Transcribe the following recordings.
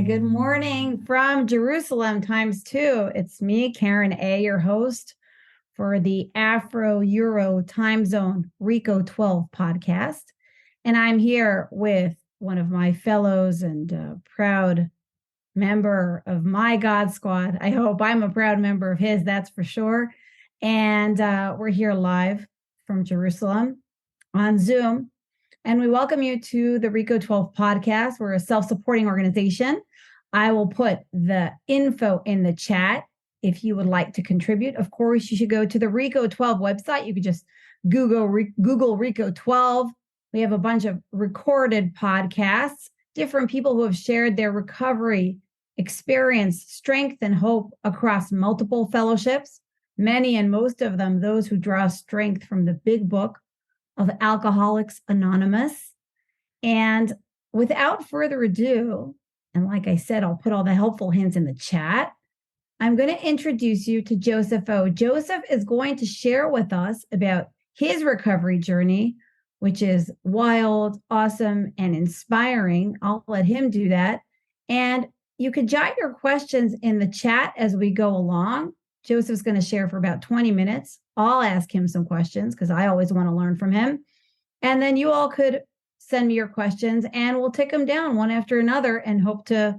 Good morning from Jerusalem times two. It's me, Karen A., your host for the Afro-Euro Timezone Reco12 podcast. And I'm here with one of my fellows and proud member of my God Squad. I hope I'm a proud member of his, that's for sure. And we're here live from Jerusalem on Zoom. And we welcome you to the Reco12 podcast. We're a self-supporting organization. I will put the info in the chat if you would like to contribute. Of course, you should go to the Reco12 website. You could just Google Reco12. We have a bunch of recorded podcasts, different people who have shared their recovery experience, strength, and hope across multiple fellowships. Many and most of them, those who draw strength from the big book of Alcoholics Anonymous. And without further ado, and like I said, I'll put all the helpful hints in the chat, I'm going to introduce you to Joseph O. Joseph is going to share with us about his recovery journey, which is wild, awesome, and inspiring. I'll let him do that. And you could jot your questions in the chat as we go along. Joseph's going to share for about 20 minutes. I'll ask him some questions because I always want to learn from him. And then you all could send me your questions and we'll take them down one after another and hope to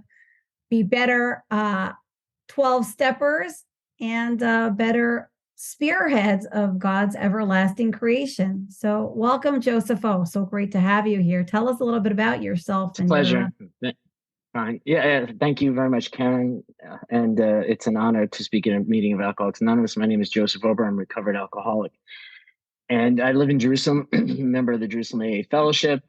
be better 12-steppers and better spearheads of God's everlasting creation. So welcome, Joseph O. So great to have you here. Tell us a little bit about yourself. It's a pleasure. Fine. Yeah, thank you very much, Karen. And it's an honor to speak at a meeting of Alcoholics Anonymous. My name is Joseph Ober. I'm a recovered alcoholic. And I live in Jerusalem, member of the Jerusalem AA Fellowship.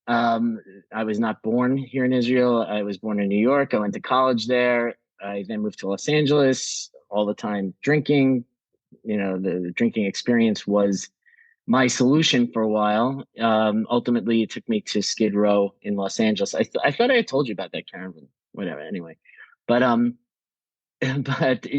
I was not born here in Israel. I was born in New York. I went to college there. I then moved to Los Angeles, all the time drinking. You know, the drinking experience was my solution for a while. Ultimately, it took me to Skid Row in Los Angeles. I thought I had told you about that, Karen, but whatever. Anyway, but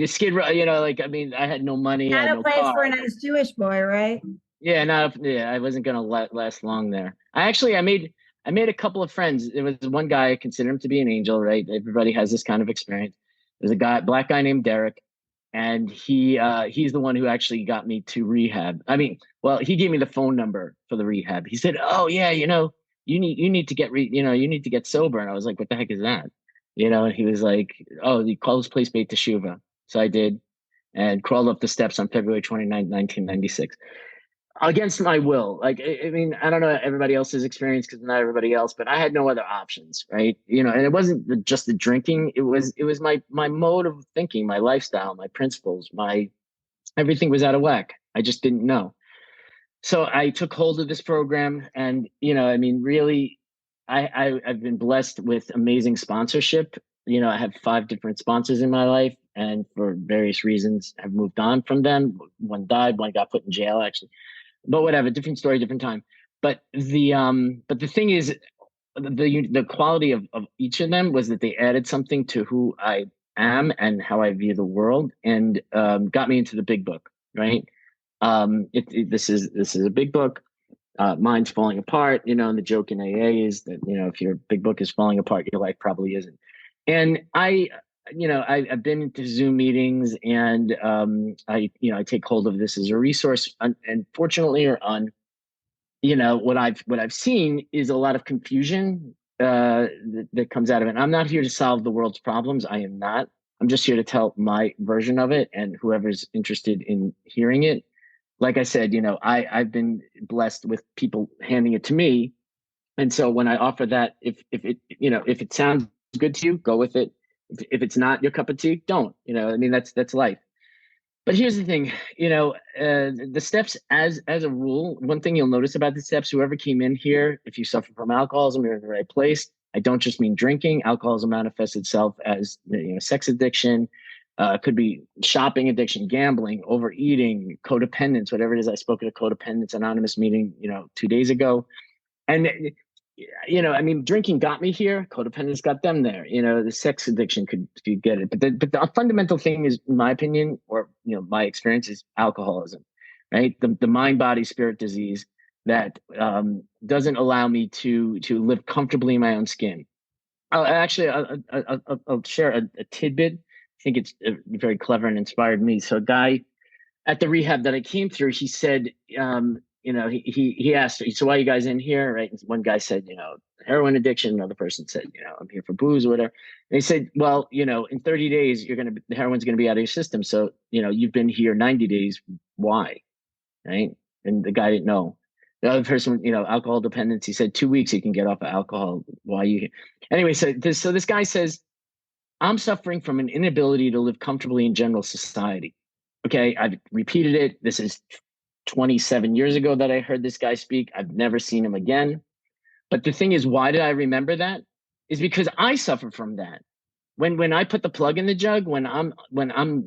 Skid Row, you know, like, I mean, I had no money. Not I had a no place car. for a nice Jewish boy, right? Yeah, I wasn't gonna last long there. I made a couple of friends. There was one guy, I consider him to be an angel, right? Everybody has this kind of experience. There's a black guy named Derek. And he's the one who actually got me to rehab. I mean, well, he gave me the phone number for the rehab. He said, "Oh yeah, you know, you need to get you need to get sober." And I was like, "What the heck is that?" You know. And he was like, "Oh, you call this place Beit Teshuva." So I did, and crawled up the steps on February 29th, 1996. Against my will. Like, I mean, I don't know everybody else's experience because not everybody else, but I had no other options, right? You know, and it wasn't just the drinking. It was my mode of thinking, my lifestyle, my principles, everything was out of whack. I just didn't know. So I took hold of this program, and you know, I mean, really, I've been blessed with amazing sponsorship. You know, I have 5 different sponsors in my life, and for various reasons, I've moved on from them. One died, one got put in jail, actually. But whatever, different story, different time. But the thing is, the quality of each of them was that they added something to who I am and how I view the world, and got me into the big book, right? This is a big book. Mine's falling apart, you know, and the joke in AA is that, you know, if your big book is falling apart, your life probably isn't. And I've been into Zoom meetings, and I take hold of this as a resource. And fortunately, what I've seen is a lot of confusion that comes out of it. And I'm not here to solve the world's problems. I am not. I'm just here to tell my version of it, and whoever's interested in hearing it. Like I said, you know, I've been blessed with people handing it to me, and so when I offer that, if it sounds good to you, go with it. If it's not your cup of tea, don't. You know, I mean, that's life. But here's the thing, you know, the steps, as a rule, one thing you'll notice about the steps, whoever came in here, if you suffer from alcoholism, you're in the right place. I don't just mean drinking. Alcoholism manifests itself as, you know, sex addiction, could be shopping addiction, gambling, overeating, codependence, whatever it is. I spoke at a Codependence Anonymous meeting, you know, 2 days ago. And you know, I mean, drinking got me here. Codependence got them there. You know, the sex addiction could get it. But the fundamental thing is, in my opinion, or, you know, my experience, is alcoholism, right? The mind, body, spirit disease that doesn't allow me to live comfortably in my own skin. I'll share a tidbit. I think it's very clever and inspired me. So a guy at the rehab that I came through, he said, he asked, so why are you guys in here? Right. And one guy said, heroin addiction. Another person said, I'm here for booze or whatever. And they said, well, in 30 days, the heroin's going to be out of your system. So, you've been here 90 days. Why? Right. And the guy didn't know. The other person, alcohol dependence, he said 2 weeks you can get off of alcohol. Why are you here? Anyway, so this guy says, I'm suffering from an inability to live comfortably in general society. Okay, I've repeated it. This is 27 years ago that I heard this guy speak. I've never seen him again. But the thing is, why did I remember that? Is because I suffer from that. When I put the plug in the jug, when I'm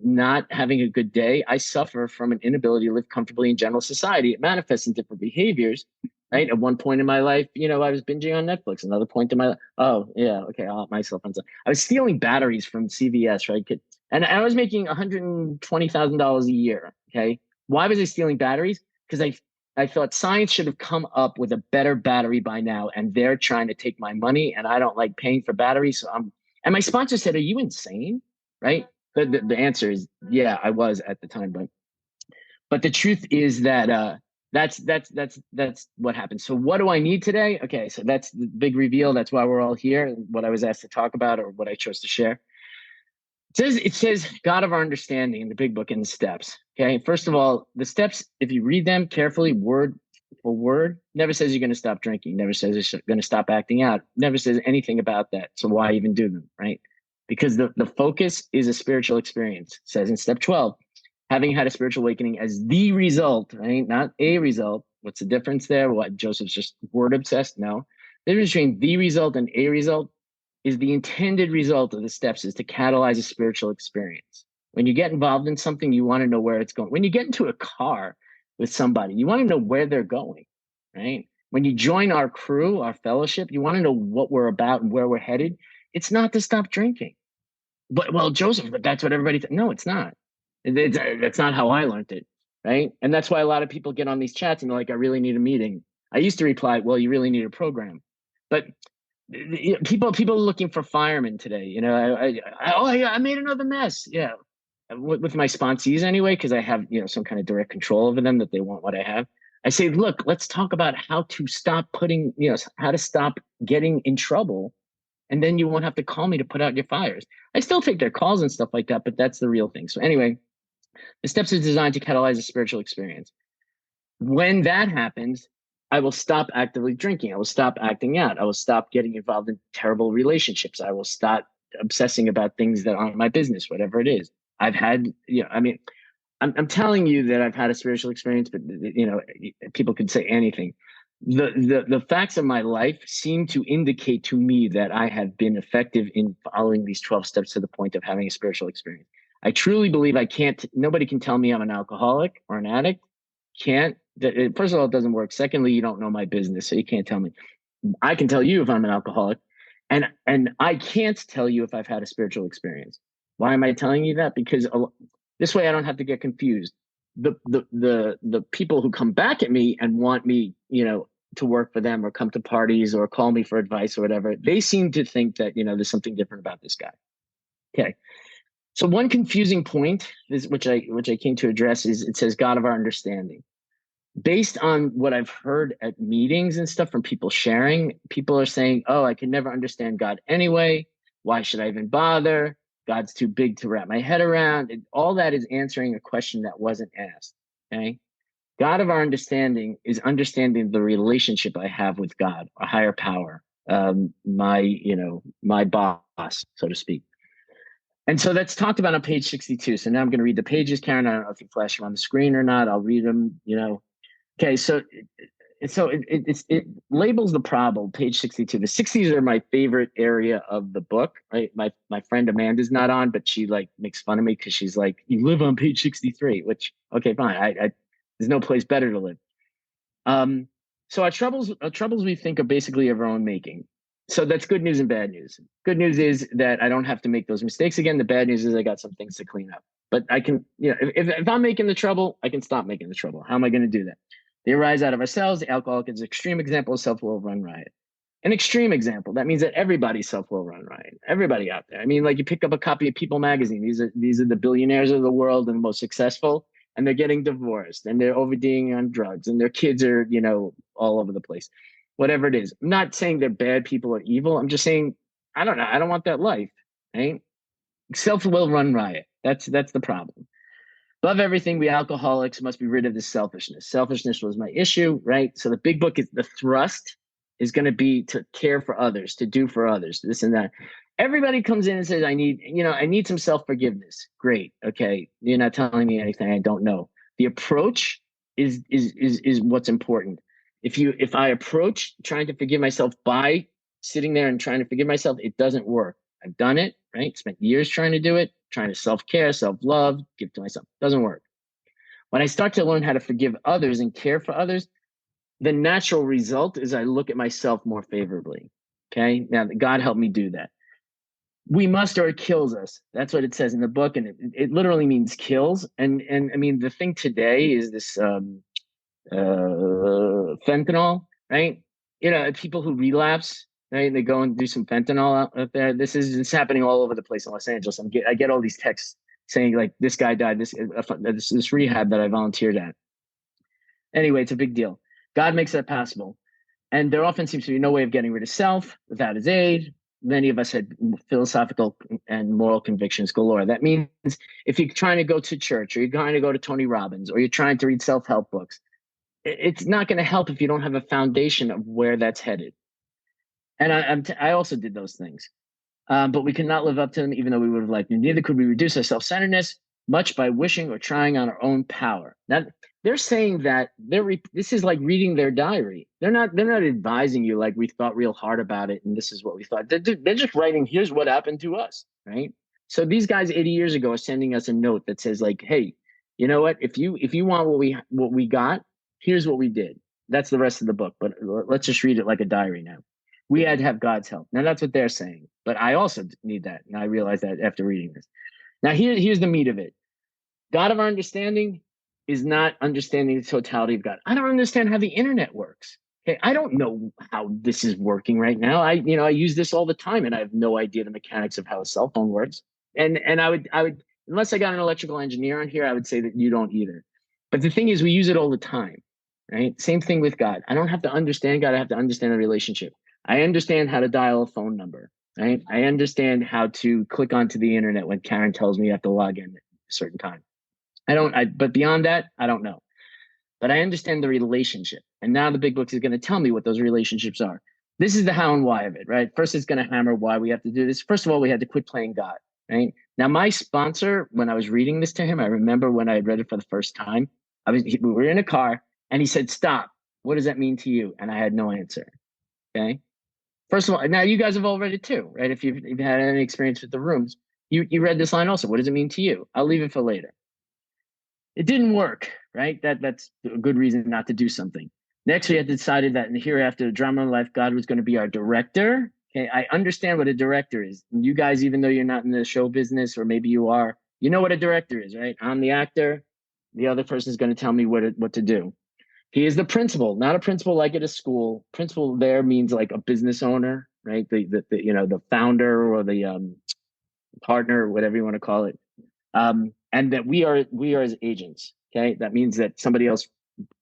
not having a good day, I suffer from an inability to live comfortably in general society. It manifests in different behaviors. Right. At one point in my life, I was binging on Netflix. Another point in my life, oh yeah, okay, I'll let myself on. I was stealing batteries from CVS, right? And I was making $120,000 a year. Okay. Why was I stealing batteries? Because I thought science should have come up with a better battery by now, and they're trying to take my money, and I don't like paying for batteries. And my sponsor said, "Are you insane?" Right? The answer is yeah, I was at the time, but the truth is that that's what happened. So what do I need today? Okay, so that's the big reveal. That's why we're all here. What I was asked to talk about, or what I chose to share. It says God of our understanding in the big book in the steps. Okay, first of all, the steps, if you read them carefully, word for word, never says you're going to stop drinking, never says you're going to stop acting out, never says anything about that. So why even do them, right? Because the focus is a spiritual experience. It says in step 12, having had a spiritual awakening as the result, right? Not a result. What's the difference there? What, Joseph's just word obsessed? No. The difference between the result and a result is the intended result of the steps is to catalyze a spiritual experience. When you get involved in something, you want to know where it's going. When you get into a car with somebody, you want to know where they're going, right? When you join our crew, our fellowship, you want to know what we're about and where we're headed. It's not to stop drinking. But, well, Joseph, but that's what everybody, no, it's not. That's not how I learned it, right? And that's why a lot of people get on these chats and they're like, I really need a meeting. I used to reply, well, you really need a program. But people are looking for firemen today. I made another mess. Yeah, with my sponsees anyway, because I have some kind of direct control over them that they want what I have. I say, look, let's talk about how to stop how to stop getting in trouble, and then you won't have to call me to put out your fires. I still take their calls and stuff like that, but that's the real thing. So anyway, the steps is designed to catalyze a spiritual experience. When that happens, I will stop actively drinking. I will stop acting out. I will stop getting involved in terrible relationships. I will stop obsessing about things that aren't my business, whatever it is. I've had, I'm telling you that I've had a spiritual experience, but people could say anything. The facts of my life seem to indicate to me that I have been effective in following these 12 steps to the point of having a spiritual experience. I truly believe nobody can tell me I'm an alcoholic or an addict. First of all, it doesn't work. Secondly, you don't know my business, so you can't tell me. I can tell you if I'm an alcoholic, and I can't tell you if I've had a spiritual experience. Why am I telling you that? Because this way I don't have to get confused. The people who come back at me and want me, to work for them or come to parties or call me for advice or whatever, they seem to think that, there's something different about this guy. Okay. So one confusing point is which I came to address is it says God of our understanding. Based on what I've heard at meetings and stuff from people sharing, people are saying, oh, I can never understand God anyway. Why should I even bother? God's too big to wrap my head around. All that is answering a question that wasn't asked. Okay. God of our understanding is understanding the relationship I have with God, a higher power, my boss, so to speak. And so that's talked about on page 62. So now I'm going to read the pages, Karen. I don't know if you flash them on the screen or not. I'll read them, Okay, so it labels the problem, page 62. The 60s are my favorite area of the book, right? My friend Amanda's not on, but she makes fun of me because she's like, you live on page 63, which, okay, fine. I there's no place better to live. So our troubles we think are basically of our own making. So that's good news and bad news. Good news is that I don't have to make those mistakes again. The bad news is I got some things to clean up. But I can, if I'm making the trouble, I can stop making the trouble. How am I going to do that? They arise out of ourselves. The alcoholic is an extreme example of self-will run riot. An extreme example. That means that everybody's self will run riot. Everybody out there. I mean, like you pick up a copy of People magazine. These are the billionaires of the world and the most successful, and they're getting divorced and they're ODing on drugs and their kids are, all over the place. Whatever it is. I'm not saying they're bad people or evil. I'm just saying, I don't know. I don't want that life. Right? Self will run riot. That's the problem. Above everything, we alcoholics must be rid of this selfishness. Selfishness was my issue, right? So the big book is the thrust is going to be to care for others, to do for others, this and that. Everybody comes in and says, I need some self-forgiveness. Great. Okay. You're not telling me anything I don't know. The approach is what's important. If I approach trying to forgive myself by sitting there and trying to forgive myself, it doesn't work. I've done it, right? Spent years trying to do it, trying to self-care, self-love, give to myself. Doesn't work. When I start to learn how to forgive others and care for others, the natural result is I look at myself more favorably. Okay. Now, God helped me do that. We must, or it kills us. That's what it says in the book. And it literally means kills. And I mean, the thing today is this fentanyl, right? People who relapse, right? They go and do some fentanyl out there. It's happening all over the place in Los Angeles. I get all these texts saying like this guy died, this rehab that I volunteered at. Anyway, it's a big deal. God makes that possible. And there often seems to be no way of getting rid of self without his aid. Many of us had philosophical and moral convictions galore. That means if you're trying to go to church or you're trying to go to Tony Robbins or you're trying to read self-help books, it's not going to help if you don't have a foundation of where that's headed. And I also did those things. But we cannot live up to them, even though we would have liked. Neither could we reduce our self-centeredness much by wishing or trying on our own power. Now, they're saying that this is like reading their diary. They're not advising you like we thought real hard about it and this is what we thought. They're just writing, here's what happened to us, right? So these guys 80 years ago are sending us a note that says like, hey, you know what? If you want what we got, here's what we did. That's the rest of the book. But let's just read it like a diary now. We had to have God's help. Now that's what they're saying. But I also need that. And I realized that after reading this. Now here's the meat of it. God of our understanding is not understanding the totality of God. I don't understand how the internet works. Okay, I don't know how this is working right now. I use this all the time, and I have no idea the mechanics of how a cell phone works. And I would unless I got an electrical engineer on here, I would say that you don't either. But the thing is, we use it all the time, right? Same thing with God. I don't have to understand God. I have to understand the relationship. I understand how to dial a phone number, right? I understand how to click onto the internet when Karen tells me I have to log in at a certain time. But beyond that, I don't know. But I understand the relationship. And now the big book is going to tell me what those relationships are. This is the how and why of it, right? First, it's going to hammer why we have to do this. First of all, we had to quit playing God, right? Now, my sponsor, when I was reading this to him, I remember when I had read it for the first time, we were in a car and he said, stop. What does that mean to you? And I had no answer. Okay. First of all, now you guys have all read it too, right? If you've had any experience with the rooms, you read this line also. What does it mean to you? I'll leave it for later. It didn't work, right? That's a good reason not to do something. Next, we had decided that in the hereafter, the drama of life, God was going to be our director. Okay, I understand what a director is. You guys, even though you're not in the show business, or maybe you are, you know what a director is, right? I'm the actor. The other person is going to tell me what to do. He is the principal, not a principal like at a school. Principal there means like a business owner, right? The founder or the partner, whatever you want to call it. And that we are his agents. Okay, that means that somebody else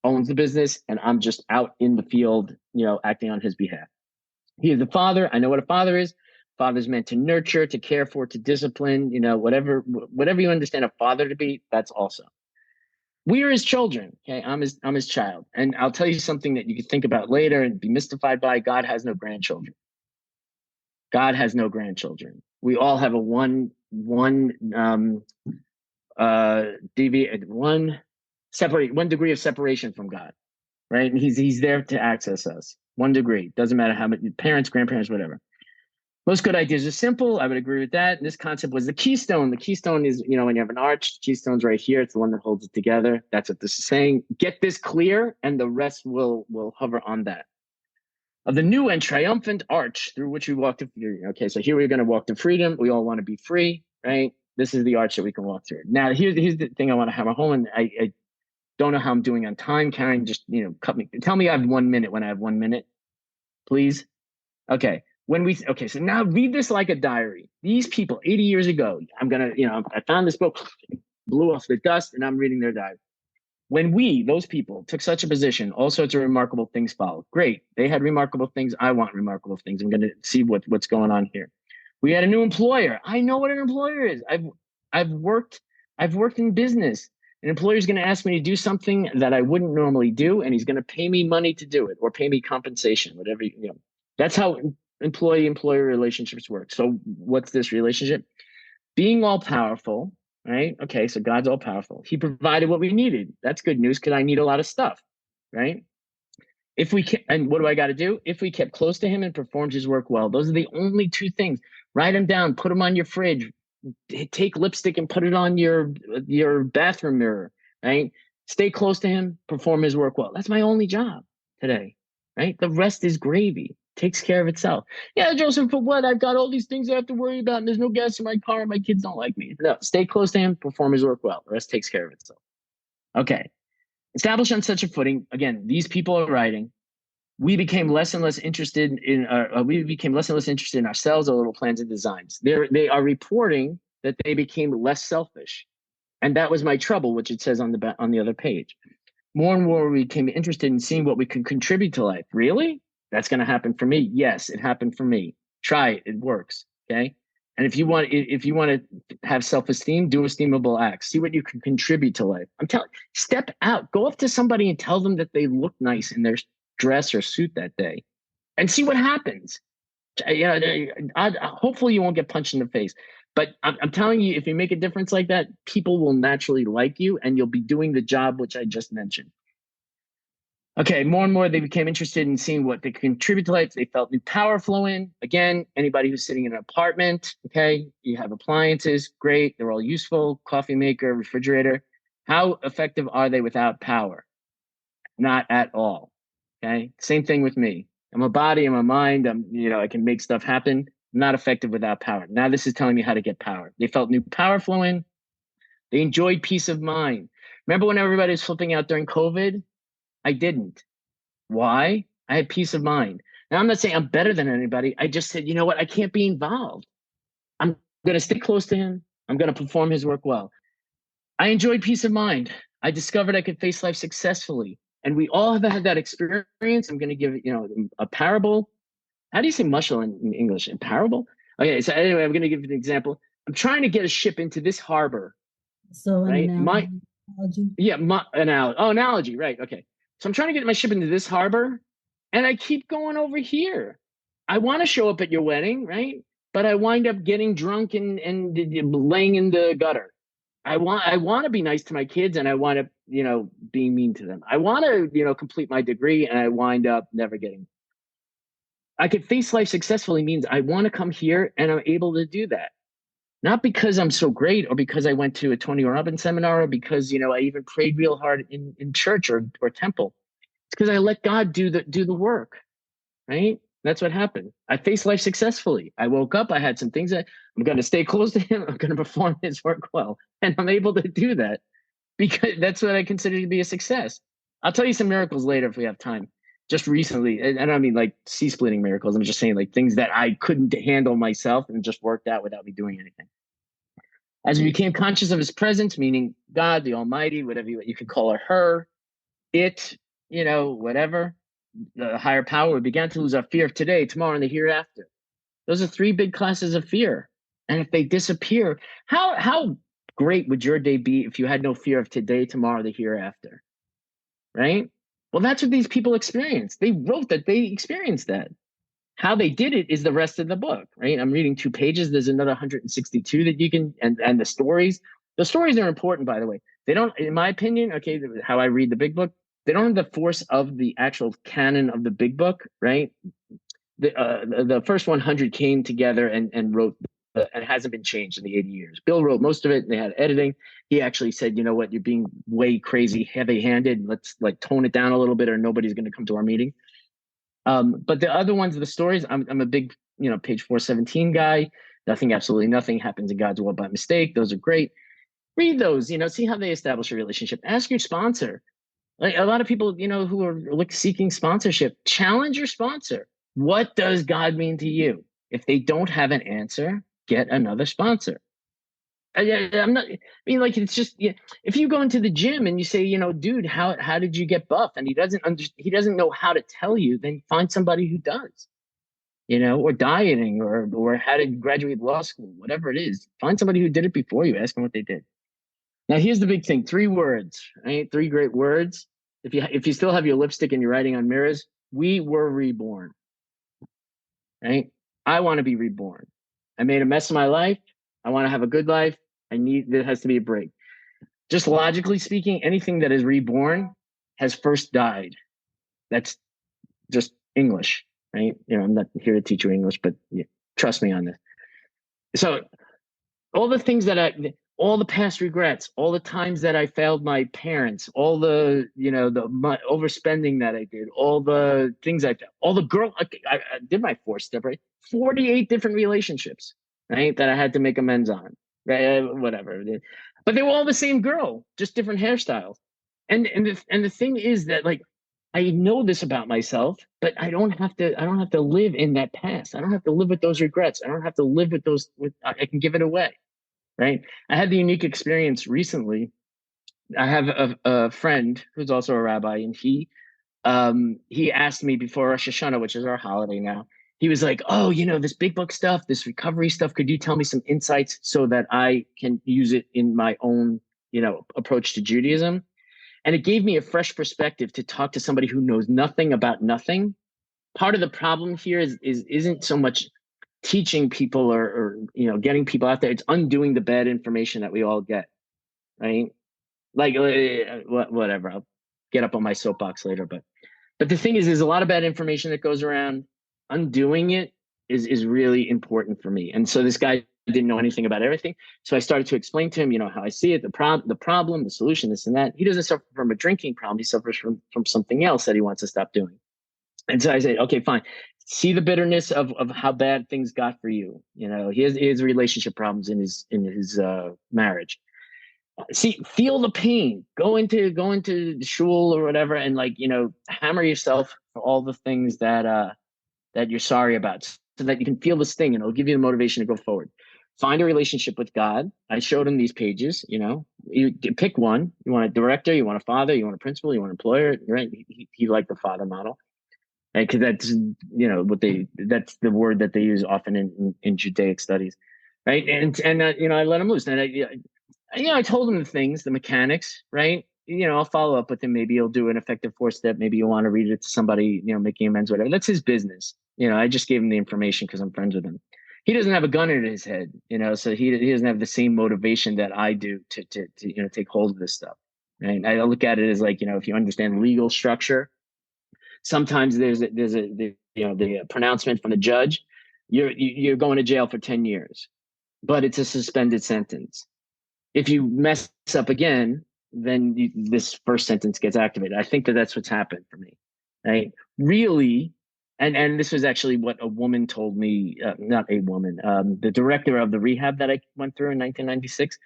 owns the business, and I'm just out in the field, acting on his behalf. He is the father. I know what a father is. Father's meant to nurture, to care for, to discipline. Whatever you understand a father to be, that's also. We are his children. Okay, I'm his child, and I'll tell you something that you can think about later and be mystified by. God has no grandchildren. God has no grandchildren. We all have one degree of separation from God, right? And he's there to access us. 1 degree. Doesn't matter how many parents, grandparents, whatever. Most good ideas are simple. I would agree with that. And this concept was the keystone. The keystone is, when you have an arch, the keystone's right here. It's the one that holds it together. That's what this is saying. Get this clear, and the rest will hover on that. Of the new and triumphant arch through which we walk to freedom. Okay, so here we're going to walk to freedom. We all want to be free, right? This is the arch that we can walk through. Now, here's the thing I want to hammer home, and I don't know how I'm doing on time. Karen, just cut me. Tell me I have 1 minute when I have 1 minute, please. Okay. So now read this like a diary. These people 80 years ago, I found this book, blew off the dust, and I'm reading their diary. When those people, took such a position, all sorts of remarkable things followed. Great. They had remarkable things. I want remarkable things. I'm going to see what's going on here. We had a new employer. I know what an employer is. I've worked in business. An employer is going to ask me to do something that I wouldn't normally do, and he's going to pay me money to do it or pay me compensation, whatever, That's how employee-employer relationships work. So what's this relationship? Being all powerful, right? Okay, so God's all powerful. He provided what we needed. That's good news because I need a lot of stuff, right? If we can, and what do I got to do? If we kept close to him and performed his work well, those are the only two things. Write them down, put them on your fridge, take lipstick and put it on your bathroom mirror, right? Stay close to him, perform his work well. That's my only job today, right? The rest is gravy. Takes care of itself. Yeah, Joseph, but what? I've got all these things I have to worry about, and there's no gas in my car, and my kids don't like me. No, stay close to him, perform his work well. The rest takes care of itself. Okay. Established on such a footing, again, these people are writing. We became less and less interested in ourselves, our little plans and designs. They are reporting that they became less selfish, and that was my trouble, which it says on the other page. More and more, we became interested in seeing what we could contribute to life. Really? That's going to happen for me. Yes, it happened for me. Try it. It works. Okay. And if you want to have self-esteem, do esteemable acts. See what you can contribute to life. I'm telling you, step out, go up to somebody and tell them that they look nice in their dress or suit that day and see what happens. Hopefully you won't get punched in the face. But I'm telling you, if you make a difference like that, people will naturally like you and you'll be doing the job which I just mentioned. Okay, more and more they became interested in seeing what they contribute to life. They felt new power flow in. Again, anybody who's sitting in an apartment, okay, you have appliances, great, they're all useful, coffee maker, refrigerator. How effective are they without power? Not at all, okay? Same thing with me. I'm a body, I'm a mind, I can make stuff happen. Not effective without power. Now this is telling me how to get power. They felt new power flow in. They enjoyed peace of mind. Remember when everybody was flipping out during COVID? I didn't. Why? I had peace of mind. Now, I'm not saying I'm better than anybody. I just said, you know what? I can't be involved. I'm going to stay close to him. I'm going to perform his work well. I enjoyed peace of mind. I discovered I could face life successfully. And we all have had that experience. I'm going to give, a parable. How do you say mushel in English? A parable? Okay, so anyway, I'm going to give you an example. I'm trying to get a ship into this harbor. So right? Analogy. Analogy, right? Okay. So I'm trying to get my ship into this harbor, and I keep going over here. I want to show up at your wedding, right? But I wind up getting drunk and laying in the gutter. I want to be nice to my kids, and I wind up, being mean to them. I want to, complete my degree, and I wind up never getting. I could face life successfully means I want to come here, and I'm able to do that. Not because I'm so great or because I went to a Tony Robbins seminar or because, I even prayed real hard in church or temple. It's because I let God do the work, right? That's what happened. I faced life successfully. I woke up. I had some things that I'm going to stay close to him. I'm going to perform his work well. And I'm able to do that because that's what I consider to be a success. I'll tell you some miracles later if we have time. Just recently, and I don't mean like sea-splitting miracles. I'm just saying like things that I couldn't handle myself and just worked out without me doing anything. As we became conscious of his presence, meaning God, the Almighty, whatever you could call her, it, whatever, the higher power, we began to lose our fear of today, tomorrow, and the hereafter. Those are three big classes of fear. And if they disappear, how great would your day be if you had no fear of today, tomorrow, the hereafter? Right? Well, that's what these people experienced. They wrote that they experienced that. How they did it is the rest of the book, right? I'm reading 2 pages. There's another 162 that you can, and the stories. The stories are important, by the way. They don't, in my opinion, okay, how I read the big book, they don't have the force of the actual canon of the big book, right? The first 100 came together and wrote, and it hasn't been changed in the 80 years. Bill wrote most of it, and they had editing. He actually said, you know what, you're being way crazy, heavy-handed. Let's like tone it down a little bit, or nobody's going to come to our meeting. But the other ones, the stories, I'm a big, page 417 guy. Absolutely nothing happens in God's will by mistake. Those are great. Read those, see how they establish a relationship. Ask your sponsor. Like a lot of people, who are seeking sponsorship, challenge your sponsor. What does God mean to you? If they don't have an answer, get another sponsor. I'm not. I mean, like, it's just, yeah, if you go into the gym and you say, dude, how did you get buff? And he doesn't know how to tell you. Then find somebody who does. Or dieting, or how to graduate law school, whatever it is. Find somebody who did it before you. Ask them what they did. Now, here's the big thing: 3 words, right? 3 great words. If you still have your lipstick and you're writing on mirrors, we were reborn, right? I want to be reborn. I made a mess of my life. I want to have a good life. There has to be a break. Just logically speaking, anything that is reborn has first died. That's just English, right? I'm not here to teach you English, but trust me on this. So all the things all the past regrets, all the times that I failed my parents, all the, the overspending that I did, all the things all the I did my 4-step, right? 48 different relationships, right? That I had to make amends on, right? Whatever. But they were all the same girl, just different hairstyles. And the thing is that, like, I know this about myself, but I don't have to live in that past. I don't have to live with those regrets. I don't have to live with those, I can give it away. Right. I had the unique experience recently. I have a friend who's also a rabbi, and he asked me before Rosh Hashanah, which is our holiday now. He was like, "Oh, this big book stuff, this recovery stuff. Could you tell me some insights so that I can use it in my own, approach to Judaism?" And it gave me a fresh perspective to talk to somebody who knows nothing about nothing. Part of the problem here isn't so much teaching people or getting people out there. It's undoing the bad information that we all get, right? Like, whatever. I'll get up on my soapbox later, but the thing is, there's a lot of bad information that goes around. Undoing it is really important for me. And so this guy didn't know anything about everything. So I started to explain to him, how I see it, the problem, the solution, this and that. He doesn't suffer from a drinking problem. He suffers from something else that he wants to stop doing. And so I said, okay, fine. See the bitterness of how bad things got for you. He has relationship problems in his marriage. Feel the pain. Go into the shul or whatever, and hammer yourself for all the things that you're sorry about, so that you can feel this thing, and it'll give you the motivation to go forward. Find a relationship with God. I showed him these pages. You pick one. You want a director, you want a father, you want a principal, you want an employer. Right? He liked the father model. Because that's that's the word that they use often in Judaic studies, right? And I let him loose, and I told him the mechanics, right? I'll follow up with him. Maybe he'll do an effective 4-step. Maybe you'll want to read it to somebody, making amends, whatever. That's his business. I just gave him the information because I'm friends with him. He doesn't have a gun in his head, so he doesn't have the same motivation that I do to take hold of this stuff. Right? I look at it as like, if you understand legal structure. Sometimes there's the pronouncement from the judge, you're going to jail for 10 years, but it's a suspended sentence. If you mess up again, then this first sentence gets activated. I think that's what's happened for me, right? Really, and this was actually what a woman told me, not a woman, the director of the rehab that I went through in 1996,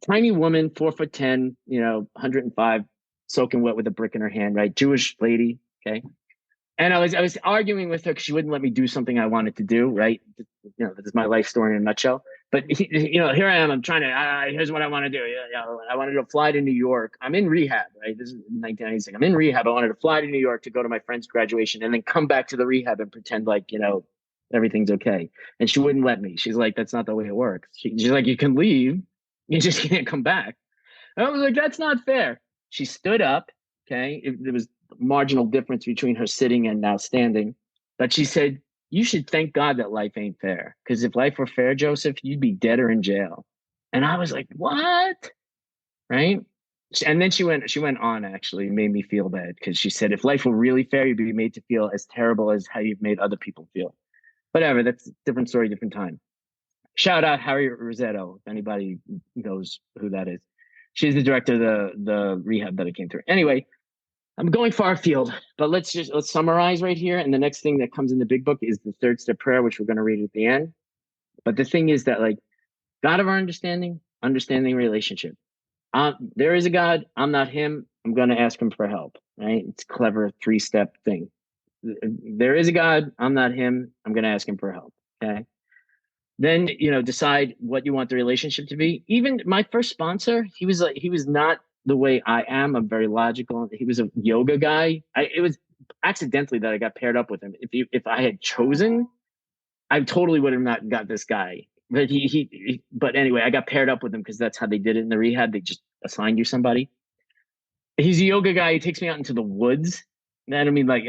tiny woman, 4'10", 105, soaking wet with a brick in her hand, right? Jewish lady, okay? And I was arguing with her because she wouldn't let me do something I wanted to do, right? This is my life story in a nutshell. But here I am. I'm trying to. Here's what I want to do. I wanted to fly to New York. I'm in rehab, right? This is 1996. I'm in rehab. I wanted to fly to New York to go to my friend's graduation and then come back to the rehab and pretend like everything's okay. And she wouldn't let me. She's like, that's not the way it works. She's like, you can leave, you just can't come back. And I was like, that's not fair. She stood up. Okay, there was marginal difference between her sitting and now standing, but she said, you should thank God that life ain't fair, because if life were fair, Joseph, you'd be dead or in jail. And I was like, what? Right? And then she went on, actually made me feel bad, because she said, if life were really fair, you'd be made to feel as terrible as how you've made other people feel. Whatever, that's a different story, different time. Shout out Harry Rosetto, if anybody knows who that is. She's the director of the rehab that I came through. Anyway, I'm going far afield, but let's summarize right here. And the next thing that comes in the big book is the 3rd step prayer, which we're going to read at the end. But the thing is that, like, God of our understanding relationship. There is a God. I'm not him. I'm going to ask him for help, right? It's a clever 3-step thing. there is a God. I'm not him. I'm going to ask him for help. Okay. Then, decide what you want the relationship to be. Even my first sponsor, he was not the way I am. I'm very logical. He was a yoga guy. It was accidentally that I got paired up with him. If I had chosen, I totally would have not got this guy. But but anyway, I got paired up with him because that's how they did it in the rehab. They just assigned you somebody. He's a yoga guy. He takes me out into the woods. And I don't mean like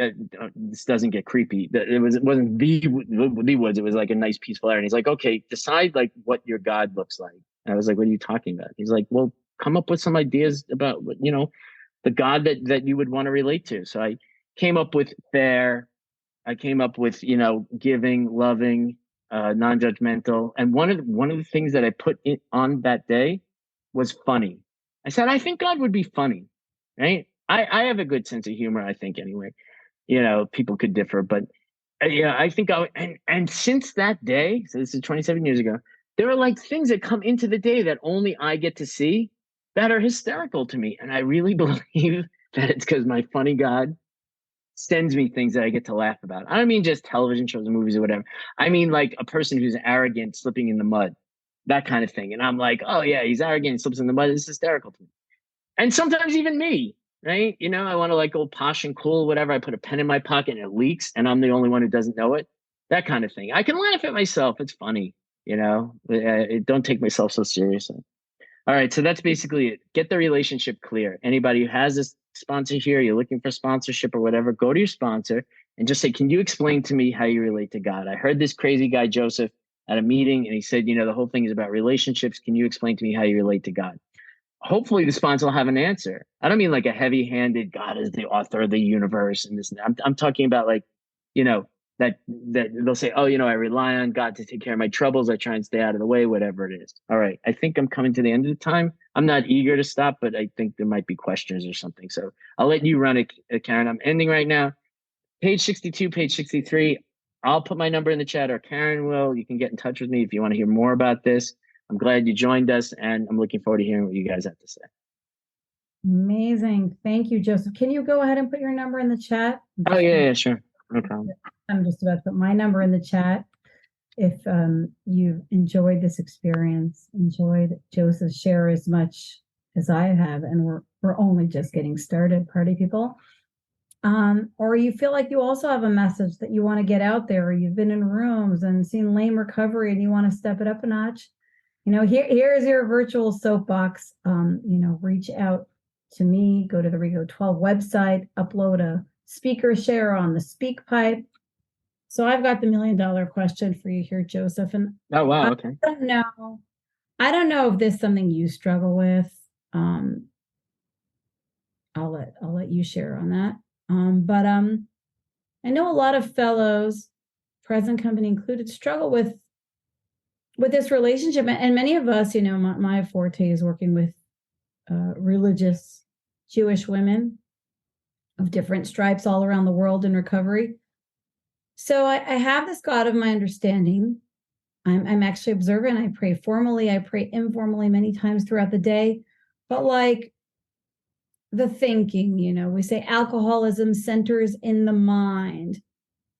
this doesn't get creepy. It wasn't the woods. It was like a nice peaceful area. And he's like, okay, decide like what your God looks like. And I was like, what are you talking about? He's like, well, come up with some ideas about what the God that you would want to relate to. So I came up with fair. I came up with giving, loving, non-judgmental. And one of the things that I put on that day was funny. I said, I think God would be funny. Right. I have a good sense of humor, I think, anyway. People could differ, but I think and since that day, so this is 27 years ago, there are like things that come into the day that only I get to see that are hysterical to me. And I really believe that it's because my funny God sends me things that I get to laugh about. I don't mean just television shows and movies or whatever. I mean like a person who's arrogant, slipping in the mud, that kind of thing. And I'm like, oh yeah, he's arrogant, he slips in the mud. It's hysterical to me. And sometimes even me, right? I want to like go posh and cool, whatever. I put a pen in my pocket and it leaks and I'm the only one who doesn't know it. That kind of thing. I can laugh at myself. It's funny, don't take myself so seriously. All right. So that's basically it. Get the relationship clear. Anybody who has a sponsor here, you're looking for sponsorship or whatever, go to your sponsor and just say, can you explain to me how you relate to God? I heard this crazy guy, Joseph, at a meeting and he said, the whole thing is about relationships. Can you explain to me how you relate to God? Hopefully the sponsor will have an answer. I don't mean like a heavy-handed God is the author of the universe and this and that. I'm talking about like, that they'll say, oh, I rely on God to take care of my troubles. I try and stay out of the way, whatever it is. All right. I think I'm coming to the end of the time. I'm not eager to stop, but I think there might be questions or something. So I'll let you run it, Karen. I'm ending right now. Page 62, page 63. I'll put my number in the chat or Karen will. You can get in touch with me if you want to hear more about this. I'm glad you joined us, and I'm looking forward to hearing what you guys have to say. Amazing. Thank you, Joseph. Can you go ahead and put your number in the chat? Oh, yeah, sure. No problem. I'm just about to put my number in the chat. If you've enjoyed this experience, enjoyed Joseph's share as much as I have, and we're only just getting started, party people. Or you feel like you also have a message that you want to get out there, or you've been in rooms and seen lame recovery and you want to step it up a notch. Here's your virtual soapbox. Reach out to me, go to the Reco12 website, upload a speaker share on the SpeakPipe. So I've got the $1 million question for you here, Joseph. And oh, wow. Okay. I don't know if this is something you struggle with. I'll let you share on that. But I know a lot of fellows, present company included, struggle with this relationship, and many of us, my forte is working with religious Jewish women of different stripes all around the world in recovery. So I have this God of my understanding. I'm actually observant. I pray formally, I pray informally many times throughout the day. But like the thinking, we say alcoholism centers in the mind.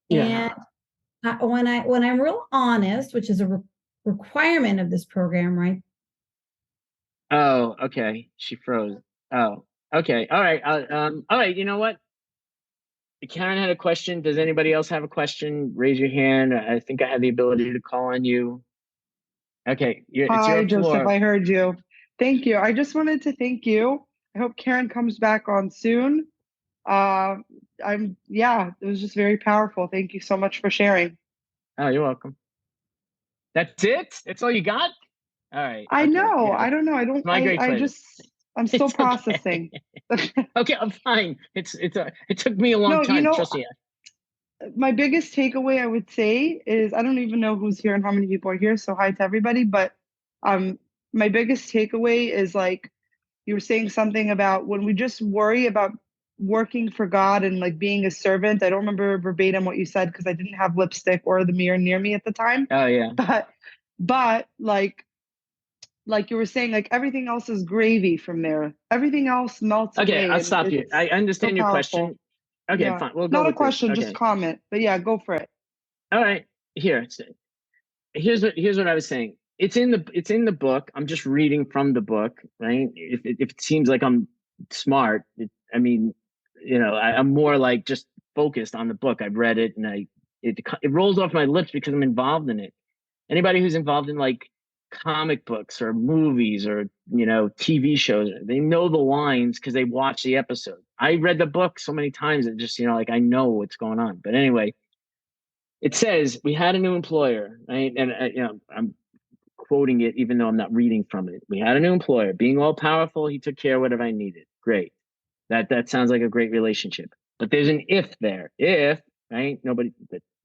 Yeah. And when I'm real honest, which is a requirement of this program, right? Oh, okay. She froze. Oh, okay. All right. All right. You know what? Karen had a question. Does anybody else have a question? Raise your hand. I think I have the ability to call on you. Okay. It's your Joseph, floor. I heard you. Thank you. I just wanted to thank you. I hope Karen comes back on soon. It was just very powerful. Thank you so much for sharing. Oh, you're welcome. That's it? That's all you got? All right. I okay. know. Yeah, I don't know. I'm still processing. Okay, I'm fine. It took me a long time. Trust me. My biggest takeaway, I would say, is I don't even know who's here and how many people are here. So hi to everybody. But my biggest takeaway is like you were saying something about when we just worry about working for God and like being a servant. I don't remember verbatim what you said because I didn't have lipstick or the mirror near me at the time. Oh yeah. But like you were saying, like everything else is gravy from there. Everything else melts away. Okay, I'll stop you. I understand your question. Okay, Yeah. fine. We'll go Not a with this. question, Okay. just comment. But yeah, go for it. All right. Here's what I was saying. It's in the book. I'm just reading from the book, right? If it seems like I'm smart, I mean, I'm more like just focused on the book. I've read it, and it rolls off my lips because I'm involved in it. Anybody who's involved in like comic books or movies or TV shows, they know the lines because they watch the episode. I read the book so many times that just like I know what's going on. But anyway, it says we had a new employer, right? And I'm quoting it even though I'm not reading from it. We had a new employer, being all powerful. He took care of whatever I needed. Great. That sounds like a great relationship. But there's an if there. If, right?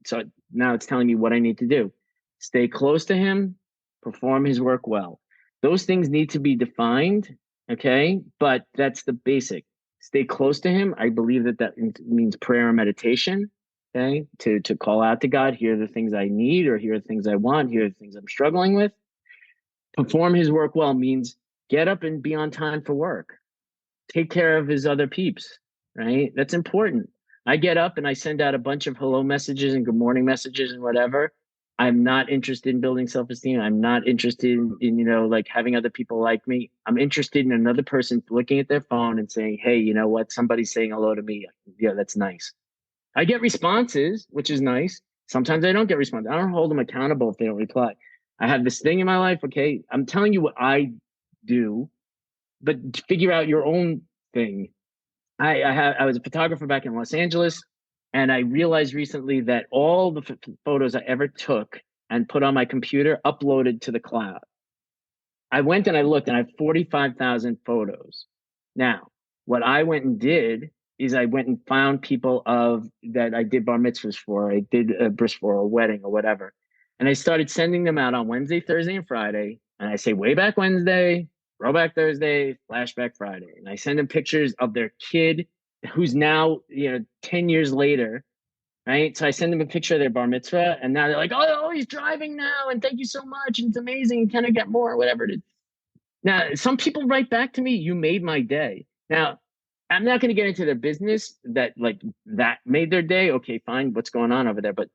So now it's telling me what I need to do. Stay close to him, perform his work well. Those things need to be defined, okay? But that's the basic. Stay close to him. I believe that means prayer and meditation, okay? To call out to God, here are the things I need, or here are the things I want, here are the things I'm struggling with. Perform his work well means get up and be on time for work. Take care of his other peeps, right? That's important. I get up and I send out a bunch of hello messages and good morning messages and whatever. I'm not interested in building self-esteem. I'm not interested in like having other people like me. I'm interested in another person looking at their phone and saying, hey, you know what? Somebody's saying hello to me. Yeah, that's nice. I get responses, which is nice. Sometimes I don't get responses. I don't hold them accountable if they don't reply. I have this thing in my life. Okay, I'm telling you what I do, but figure out your own thing. I was a photographer back in Los Angeles, and I realized recently that all the photos I ever took and put on my computer uploaded to the cloud. I went and I looked, and I have 45,000 photos. Now, what I went and did is I went and found people that I did bar mitzvahs for, I did a bris for a wedding or whatever, and I started sending them out on Wednesday, Thursday, and Friday. And I say way back Wednesday, throwback Thursday, flashback Friday, and I send them pictures of their kid who's now 10 years later. Right. So I send them a picture of their bar mitzvah, and now they're like, oh, he's driving now. And thank you so much. And it's amazing. Can I get more? Whatever it is. Now, some people write back to me, you made my day. Now, I'm not going to get into their business that made their day. Okay, fine. What's going on over there? But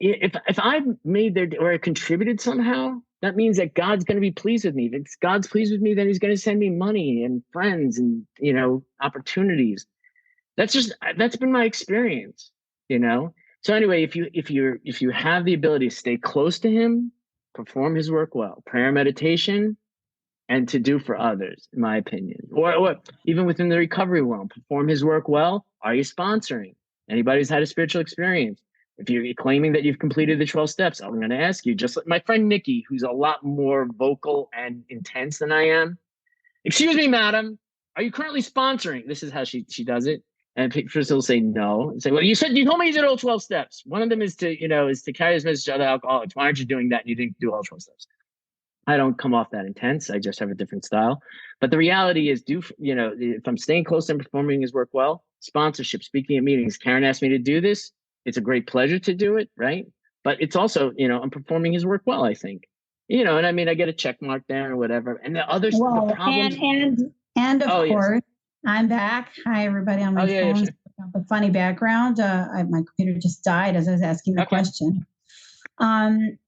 if I made their day or I contributed somehow, that means that God's going to be pleased with me. If God's pleased with me, then he's going to send me money and friends and, opportunities. That's been my experience, So anyway, if you have the ability to stay close to him, perform his work well, prayer, meditation, and to do for others, in my opinion, or even within the recovery realm, perform his work well. Are you sponsoring anybody who's had a spiritual experience? If you're claiming that you've completed the 12 steps, I'm going to ask you, just like my friend Nikki, who's a lot more vocal and intense than I am. Excuse me, madam, are you currently sponsoring? This is how she does it. And first will say no, and say, well, you told me you did all 12 steps. One of them is to carry this message to other alcoholics. Why aren't you doing that? And you didn't do all 12 steps. I don't come off that intense. I just have a different style. But the reality is, if I'm staying close and performing his work well, sponsorship, speaking at meetings. Karen asked me to do this. It's a great pleasure to do it, right? But it's also, I'm performing his work well, I think. And I mean, I get a check mark there or whatever. And the other the problems. And of course, yes. I'm back. Hi, everybody on my phone. Sure. The funny background. My computer just died as I was asking the question. And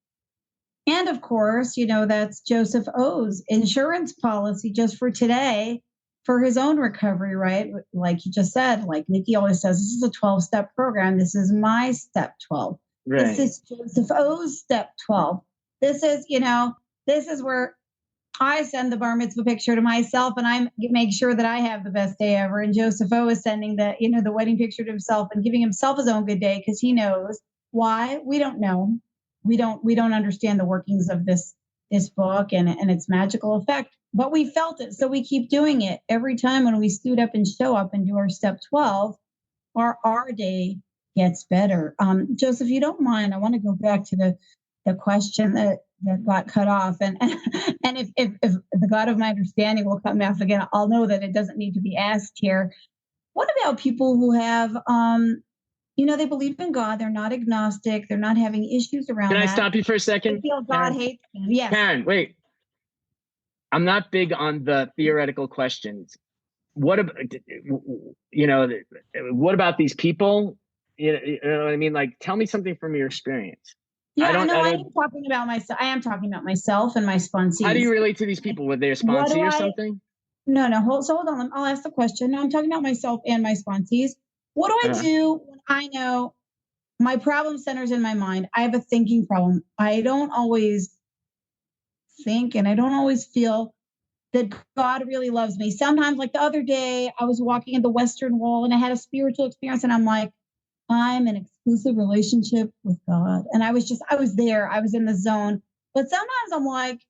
of course, that's Joseph O's insurance policy just for today for his own recovery, right? Like you just said, like Nikki always says, this is a 12-step program. This is my step 12. Right. This is Joseph O's step 12. This is, this is where I send the bar mitzvah picture to myself and I make sure that I have the best day ever. And Joseph O is sending the wedding picture to himself and giving himself his own good day because he knows why. We don't know. We don't understand the workings of this book and its magical effect, but we felt it. So we keep doing it every time when we suit up and show up and do our step 12, our day gets better. Joseph, you don't mind, I want to go back to the question that got cut off. And if the God of my understanding will cut me off again, I'll know that it doesn't need to be asked here. What about people who have, they believe in God. They're not agnostic. They're not having issues around that. Can I stop you for a second? They feel God hates them. Yes. Karen, wait. I'm not big on the theoretical questions. what about, you know, what about these people? You know what I mean? Like, tell me something from your experience. Yeah, I am talking about myself. I am talking about myself and my sponsees. How do you relate to these people? Were they a sponsee or something? No. Hold on. I'll ask the question. No, I'm talking about myself and my sponsees. What do I do when I know my problem centers in my mind? I have a thinking problem. I don't always think and I don't always feel that God really loves me. Sometimes, like the other day, I was walking in the Western Wall and I had a spiritual experience, and I'm like, I'm in exclusive relationship with God. And I was there, I was in the zone. But sometimes I'm like,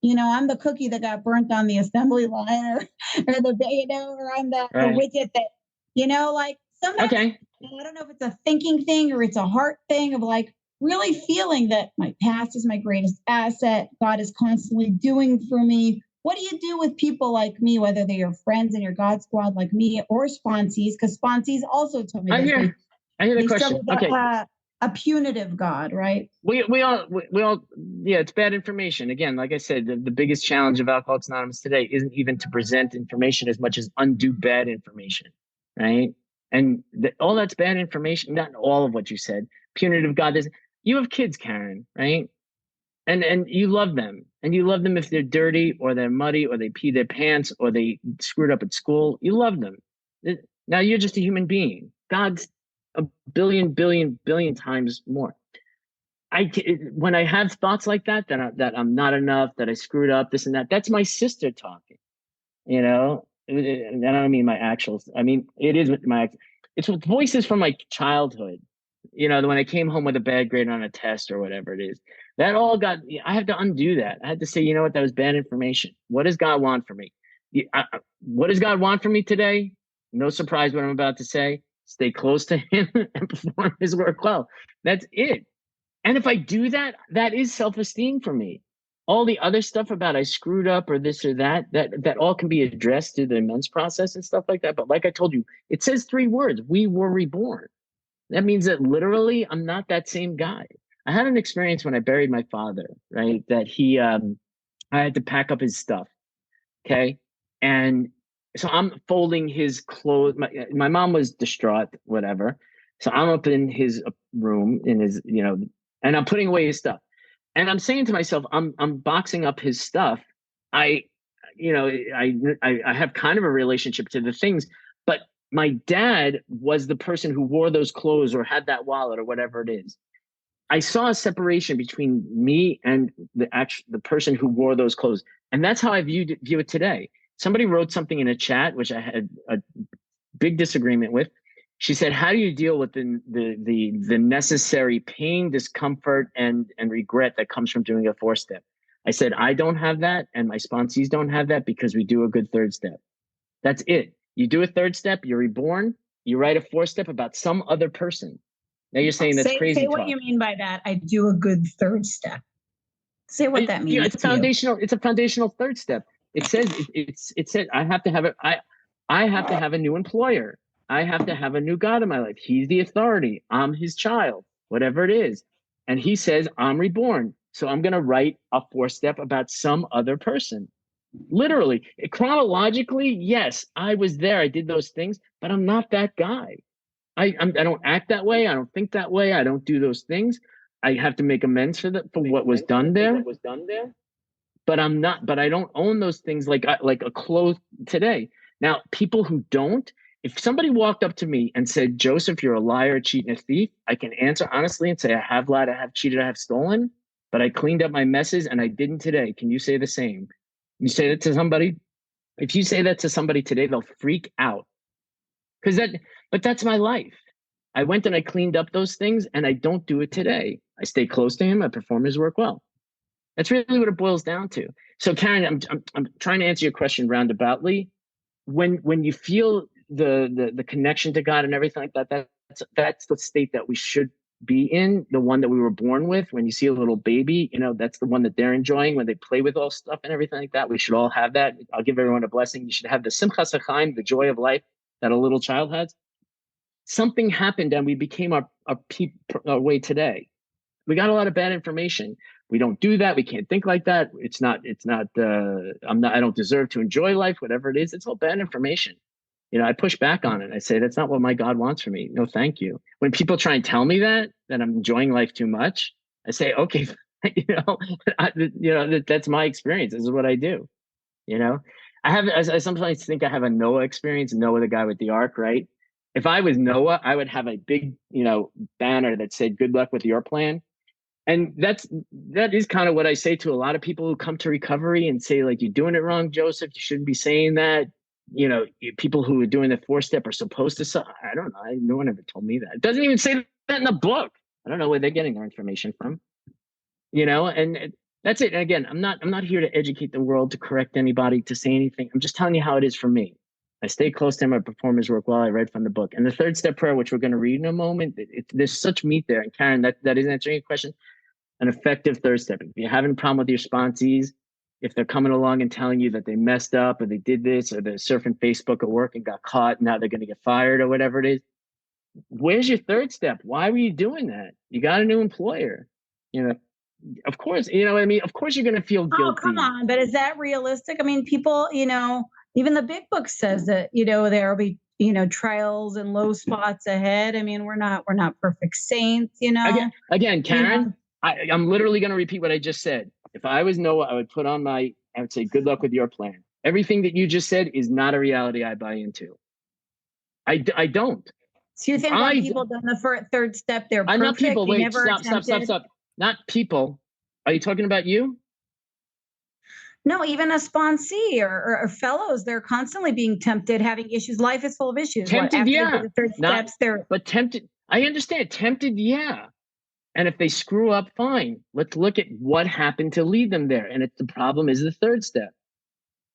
I'm the cookie that got burnt on the assembly line, or or I'm the widget that, like sometimes I don't know if it's a thinking thing or it's a heart thing of like really feeling that my past is my greatest asset. God is constantly doing for me. What do you do with people like me, whether they're your friends in your God squad like me or sponsees? Because sponsees also told me this. I hear the question. Okay. A punitive God, right? We all, yeah, it's bad information. Again, like I said, the biggest challenge of Alcoholics Anonymous today isn't even to present information as much as undo bad information, right? And all that's bad information, not all of what you said. Punitive God is, you have kids, Karen, right? And you love them. And you love them if they're dirty or they're muddy or they pee their pants or they screwed up at school. You love them. Now you're just a human being. God's a billion times more. When I have thoughts like that, that I'm not enough, that I screwed up, this and that, that's my sister talking, and I don't mean my actuals. I mean, it is it's with voices from my childhood, when I came home with a bad grade on a test or whatever it is, that all I have to undo that. I had to say, you know what, that was bad information. What does God want from me? What does God want from me today? No surprise what I'm about to say. Stay close to him and perform his work well. That's it. And if I do that, that is self-esteem for me. All the other stuff about I screwed up or this or that all can be addressed through the immense process and stuff like that. But like I told you, it says 3 words: we were reborn. That means that literally I'm not that same guy. I had an experience when I buried my father, right? That I had to pack up his stuff. Okay. And so I'm folding his clothes. My mom was distraught, whatever. So I'm up in his room, in his, and I'm putting away his stuff. And I'm saying to myself, I'm boxing up his stuff. I have kind of a relationship to the things, but my dad was the person who wore those clothes or had that wallet or whatever it is. I saw a separation between me and the person who wore those clothes. And that's how I view it today. Somebody wrote something in a chat, which I had a big disagreement with. She said, how do you deal with the necessary pain, discomfort, and regret that comes from doing a 4-step? I said, I don't have that, and my sponsees don't have that, because we do a good 3rd step. That's it. You do a 3rd step, you're reborn, you write a 4-step about some other person. Now you're saying that's crazy. Say what you mean by that. I do a good 3rd step. Say what that means. It's a foundational 3rd step. It says I have to have it. I have to have a new employer. I have to have a new God in my life. He's the authority. I'm his child, whatever it is. And he says, I'm reborn. So I'm going to write a 4-step about some other person. Literally, chronologically, yes, I was there. I did those things, but I'm not that guy. I don't act that way. I don't think that way. I don't do those things. I have to make amends for what was done there. But I'm not. But I don't own those things like a clothes today. Now, people who don't, if somebody walked up to me and said, Joseph, you're a liar, a cheat, and a thief, I can answer honestly and say, I have lied, I have cheated, I have stolen, but I cleaned up my messes and I didn't today. Can you say the same? You say that to somebody? If you say that to somebody today, they'll freak out. But that's my life. I went and I cleaned up those things, and I don't do it today. I stay close to him. I perform his work well. That's really what it boils down to. So, Karen, I'm trying to answer your question roundaboutly. When you feel the connection to God and everything like that, that's the state that we should be in, the one that we were born with. When you see a little baby, that's the one that they're enjoying when they play with all stuff and everything like that. We should all have that. I'll give everyone a blessing. You should have the simchas hachaim, the joy of life that a little child has. Something happened and we became our way today. We got a lot of bad information. We don't do that. We can't think like that. I don't deserve to enjoy life, whatever it is. It's all bad information. I push back on it. I say, that's not what my God wants for me. No, thank you. When people try and tell me that I'm enjoying life too much, I say, okay, that's my experience. This is what I do. I sometimes think I have a Noah experience, Noah, the guy with the ark, right? If I was Noah, I would have a big, banner that said, good luck with your plan. And that is kind of what I say to a lot of people who come to recovery and say, like, you're doing it wrong, Joseph. You shouldn't be saying that. People who are doing the 4-step are supposed to. I don't know. No one ever told me that. It doesn't even say that in the book. I don't know where they're getting their information from. And that's it. And again, I'm not here to educate the world, to correct anybody, to say anything. I'm just telling you how it is for me. I stay close to my performers work well. I read from the book. And the 3rd-step prayer, which we're going to read in a moment, there's such meat there. And Karen, that is answering your question. An effective 3rd step. If you're having a problem with your sponsees, if they're coming along and telling you that they messed up or they did this or they're surfing Facebook at work and got caught, now they're going to get fired or whatever it is, where's your 3rd step? Why were you doing that? You got a new employer. Of course, you know what I mean? Of course you're going to feel guilty. Oh, come on. But is that realistic? I mean, people, even the big book says that, there'll be, trials and low spots ahead. I mean, we're not perfect saints, Again, Karen, I'm literally going to repeat what I just said. If I was Noah, I would say, good luck with your plan. Everything that you just said is not a reality I buy into. I don't. So you think when people done the 3rd step, they're perfect? Not people. Wait, stop. Not people. Are you talking about you? No, even a sponsee or fellows, they're constantly being tempted, having issues. Life is full of issues. Tempted, yeah. The 3rd steps, but tempted. I understand. Tempted, yeah. And if they screw up, fine. Let's look at what happened to lead them there. And the problem is the 3rd step.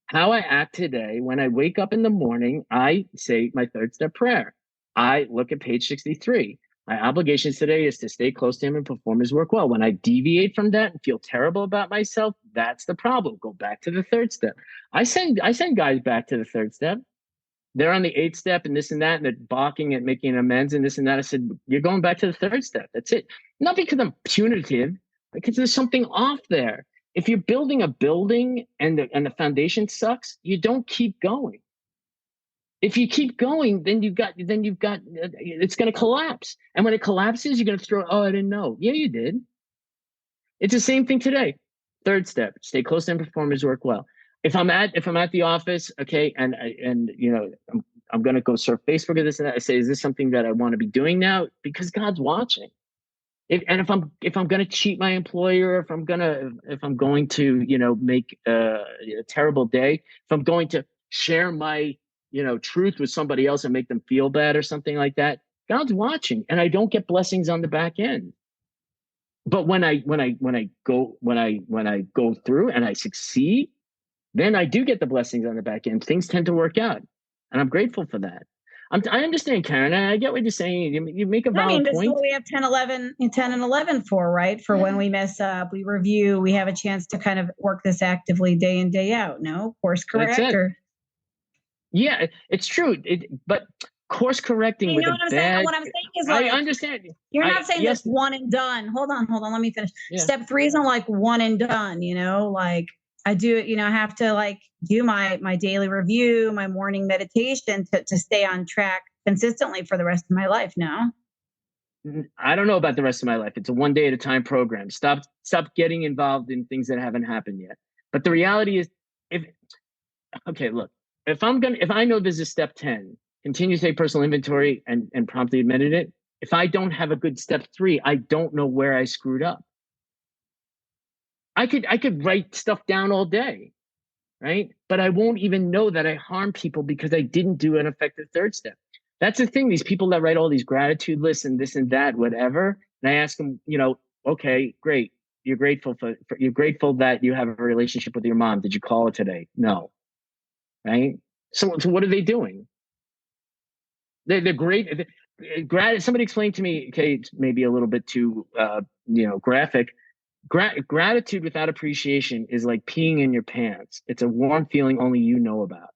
How I act today, when I wake up in the morning, I say my 3rd step prayer. I look at page 63. My obligations today is to stay close to him and perform his work well. When I deviate from that and feel terrible about myself, that's the problem. Go back to the 3rd step. I send guys back to the 3rd step. They're on the 8th step and this and that, and they're balking at making amends and this and that. I said, you're going back to the 3rd step. That's it. Not because I'm punitive, because there's something off there. If you're building a building and the foundation sucks, you don't keep going. If you keep going, then you've got it's going to collapse. And when it collapses, you're going to throw, I didn't know. Yeah, you did. It's the same thing today. 3rd step, stay close to him, performers work well. If I'm at the office, okay, and I'm going to go surf Facebook or this and that, I say, is this something that I want to be doing now? Because God's watching. If I'm going to cheat my employer, if I'm going to make a terrible day, if I'm going to share my truth with somebody else and make them feel bad or something like that, God's watching, and I don't get blessings on the back end. But when I go through and I succeed, then I do get the blessings on the back end. Things tend to work out, and I'm grateful for that. I understand, Karen. I get what you're saying. You make a valid point. This is what we have 10 and 11 for, right? For when we mess up, we review, we have a chance to kind of work this actively day in, day out. No? Course corrector. Yeah, it's true. But course correcting with a bad... What I'm saying is, like, I understand. You're not saying this one and done. Hold on. Let me finish. Yeah. Step 3 isn't like one and done, like I do it, I have to like do my daily review, my morning meditation to stay on track consistently for the rest of my life. No? I don't know about the rest of my life. It's a one day at a time program. Stop getting involved in things that haven't happened yet. But the reality is, if I know there's a step 10, continue to take personal inventory and promptly admitted it. If I don't have a good step 3, I don't know where I screwed up. I could write stuff down all day, right? But I won't even know that I harmed people because I didn't do an effective 3rd step. That's the thing. These people that write all these gratitude lists and this and that, whatever. And I ask them, okay, great. You're grateful you're grateful that you have a relationship with your mom. Did you call her today? No. Right? So what are they doing? They're great. Somebody explained to me, okay, it's maybe a little bit too, graphic. Gratitude without appreciation is like peeing in your pants. It's a warm feeling only you know about.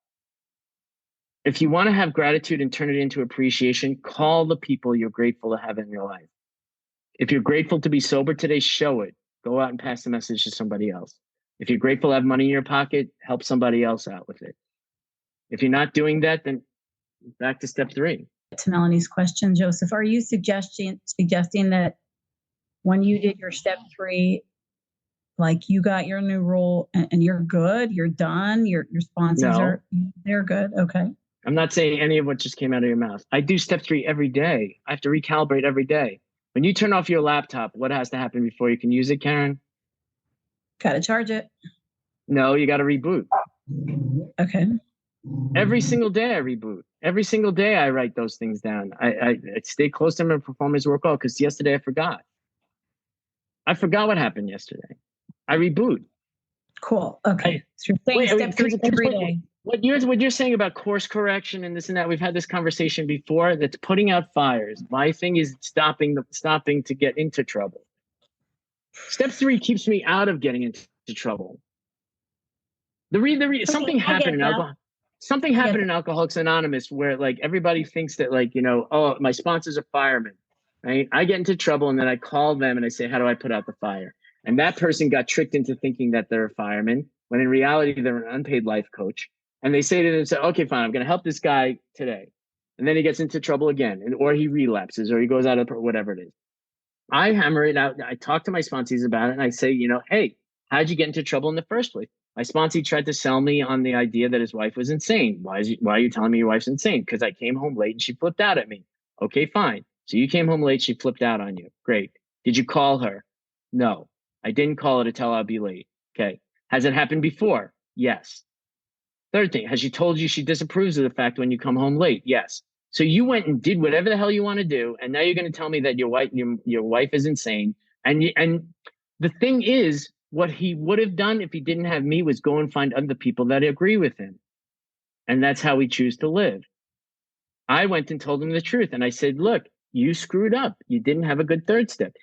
If you want to have gratitude and turn it into appreciation, call the people you're grateful to have in your life. If you're grateful to be sober today, show it. Go out and pass the message to somebody else. If you're grateful to have money in your pocket, help somebody else out with it. If you're not doing that, then back to step 3. To Melanie's question, Joseph, are you suggesting that when you did your step 3, like you got your new role and you're good, you're done, your sponsors they're good? Okay. I'm not saying any of what just came out of your mouth. I do step 3 every day. I have to recalibrate every day. When you turn off your laptop, what has to happen before you can use it, Karen? Got to charge it. No, you got to reboot. Okay. Every single day I reboot. Every single day I write those things down. I stay close to my performance work well, because yesterday I forgot. I forgot what happened yesterday. I reboot. Cool. Okay. So you're saying step 3 every day. What you're saying about course correction and this and that, we've had this conversation before. That's putting out fires. My thing is stopping to get into trouble. Step 3 keeps me out of getting into trouble. Something happened in alcohol. Something happened in Alcoholics Anonymous where like everybody thinks that like, oh, my sponsors are firemen, right? I get into trouble and then I call them and I say, how do I put out the fire? And that person got tricked into thinking that they're a fireman when in reality they're an unpaid life coach. And they say to themselves, okay, fine, I'm going to help this guy today. And then he gets into trouble again, or he relapses, or he goes out of whatever it is. I hammer it out. I talk to my sponsees about it and I say, hey, how'd you get into trouble in the first place? My sponsee tried to sell me on the idea that his wife was insane. Why are you telling me your wife's insane? Because I came home late and she flipped out at me. Okay, fine. So you came home late, she flipped out on you. Great. Did you call her? No, I didn't call her to tell her I'll be late. Okay. Has it happened before? Yes. Third thing, has she told you she disapproves of the fact when you come home late? Yes. So you went and did whatever the hell you want to do, and now you're going to tell me that your wife is insane. And the thing is, what he would have done if he didn't have me was go and find other people that agree with him, and that's how we choose to live. I went and told him the truth, and I said, "Look, you screwed up. You didn't have a good third step.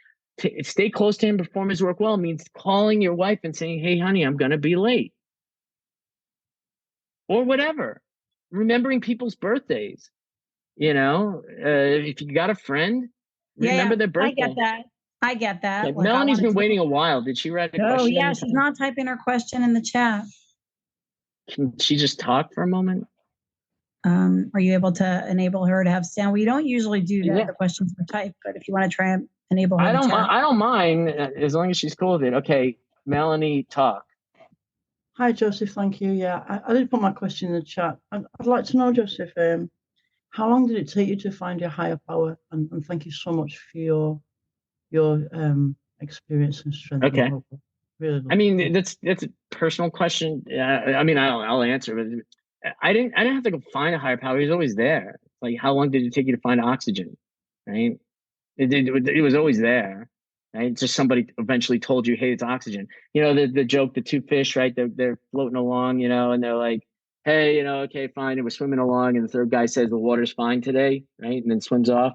Stay close to him. Perform his work well means calling your wife and saying, "Hey, honey, I'm going to be late," or whatever. Remembering people's birthdays. If you got a friend, remember their birthday. I get that. Like, Melanie's been waiting a while. Did she write a question? Oh, yeah, she's not typing her question in the chat. Can she just talk for a moment? Are you able to enable her to have sound? We don't usually do that. Yeah. The questions are typed, but if you want to try and enable her, I don't mind as long as she's cool with it. Okay, Melanie, talk. Hi, Joseph. Thank you. Yeah, I did put my question in the chat. I'd like to know, Joseph, how long did it take you to find your higher power? And thank you so much for your experience and strength. Okay. Really. I mean, that's a personal question. I mean, I'll answer, but I didn't have to go find a higher power. He was always there. Like, how long did it take you to find oxygen? Right? It was always there. Right? Just somebody eventually told you, hey, it's oxygen. The joke, the two fish, right? They're floating along, and they're like, hey, okay, fine. And we're swimming along. And the third guy says the water's fine today, right? And then swims off.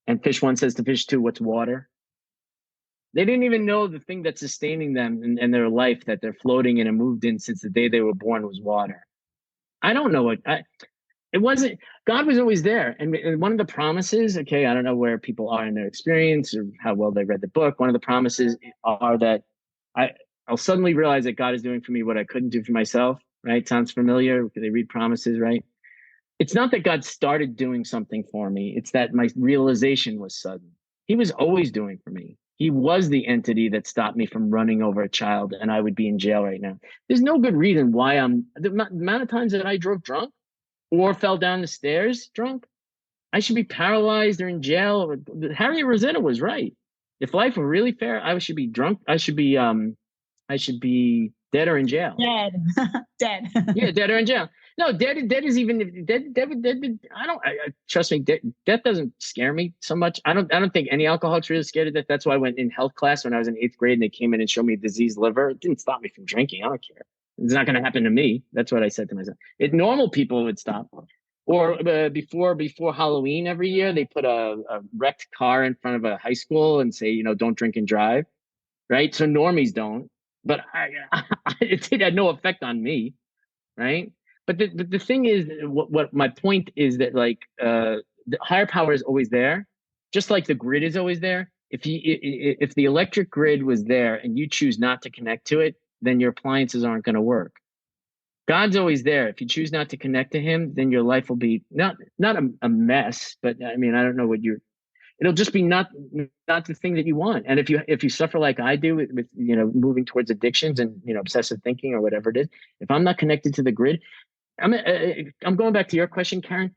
And fish one says to fish two, what's water? They didn't even know the thing that's sustaining them and their life that they're floating in and moved in since the day they were born was water. I don't know it wasn't, God was always there. And one of the promises, okay, I don't know where people are in their experience or how well they read the book. One of the promises are that I'll suddenly realize that God is doing for me what I couldn't do for myself, right? Sounds familiar. They read promises, right? It's not that God started doing something for me. It's that my realization was sudden. He was always doing for me. He was the entity that stopped me from running over a child, and I would be in jail right now. There's no good reason why the amount of times that I drove drunk or fell down the stairs drunk, I should be paralyzed or in jail. Harriet Rosetta was right. If life were really fair, I should be drunk. I should be dead or in jail. Dead. Yeah, dead or in jail. No, dead is even dead. Trust me. Death doesn't scare me so much. I don't think any alcoholic's really scared of death. That's why I went in health class when I was in 8th grade and they came in and showed me diseased liver. It didn't stop me from drinking. I don't care. It's not going to happen to me. That's what I said to myself. Normal people would stop. Or before Halloween every year, they put a wrecked car in front of a high school and say, don't drink and drive, right? So normies don't. But it had no effect on me, right? But the thing is, what my point is that the higher power is always there, just like the grid is always there. If the electric grid was there and you choose not to connect to it, then your appliances aren't going to work. God's always there. If you choose not to connect to him, then your life will be not a mess, but I mean, I don't know what it'll just be not the thing that you want. And if you suffer like I do with moving towards addictions and obsessive thinking or whatever it is, if I'm not connected to the grid, I'm going back to your question, Karen.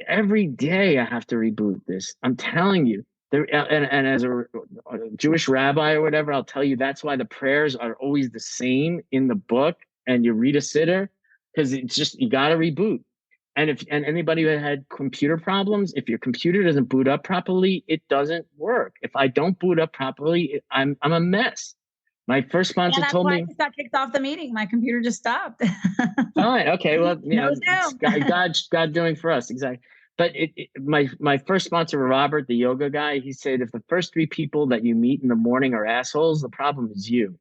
Every day I have to reboot this. I'm telling you. And as a Jewish rabbi or whatever, I'll tell you that's why the prayers are always the same in the book, and you read a sitter, because it's just, you got to reboot. And anybody who had computer problems, if your computer doesn't boot up properly, it doesn't work. If I don't boot up properly, I'm a mess. My first sponsor told me. I just got kicked off the meeting. My computer just stopped. Fine. Okay. Well, God doing for us. Exactly. But my first sponsor, Robert, the yoga guy, he said, if the first 3 people that you meet in the morning are assholes, the problem is you.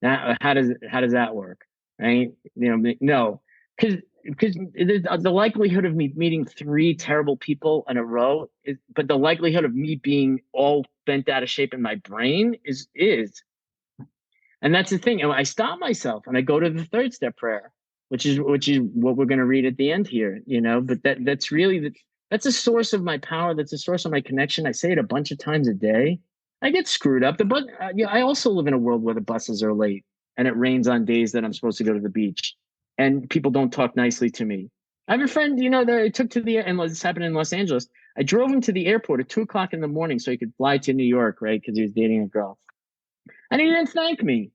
Now, how does that work? Right? No, because the likelihood of me meeting 3 terrible people in a row but the likelihood of me being all bent out of shape in my brain is. And that's the thing. I stop myself and I go to the 3rd step prayer, which is what we're going to read at the end here, but that's really that's a source of my power. That's a source of my connection. I say it a bunch of times a day. I get screwed up. I also live in a world where the buses are late and it rains on days that I'm supposed to go to the beach and people don't talk nicely to me. I have a friend, that I took to and this happened in Los Angeles. I drove him to the airport at 2:00 in the morning so he could fly to New York, right? Because he was dating a girl. And he didn't thank me.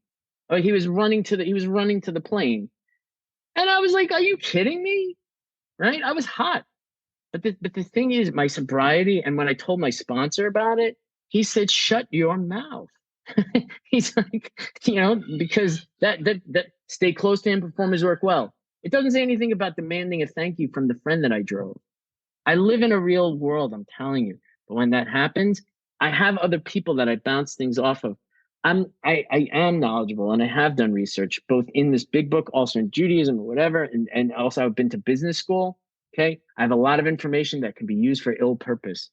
Or he was running to the plane. And I was like, are you kidding me? Right? I was hot. But the thing is, my sobriety, and when I told my sponsor about it, he said, shut your mouth. He's like, because that stay close to him, perform his work well. It doesn't say anything about demanding a thank you from the friend that I drove. I live in a real world, I'm telling you. But when that happens, I have other people that I bounce things off of. I am knowledgeable and I have done research both in this big book, also in Judaism or whatever, and also I've been to business school. Okay, I have a lot of information that can be used for ill purpose.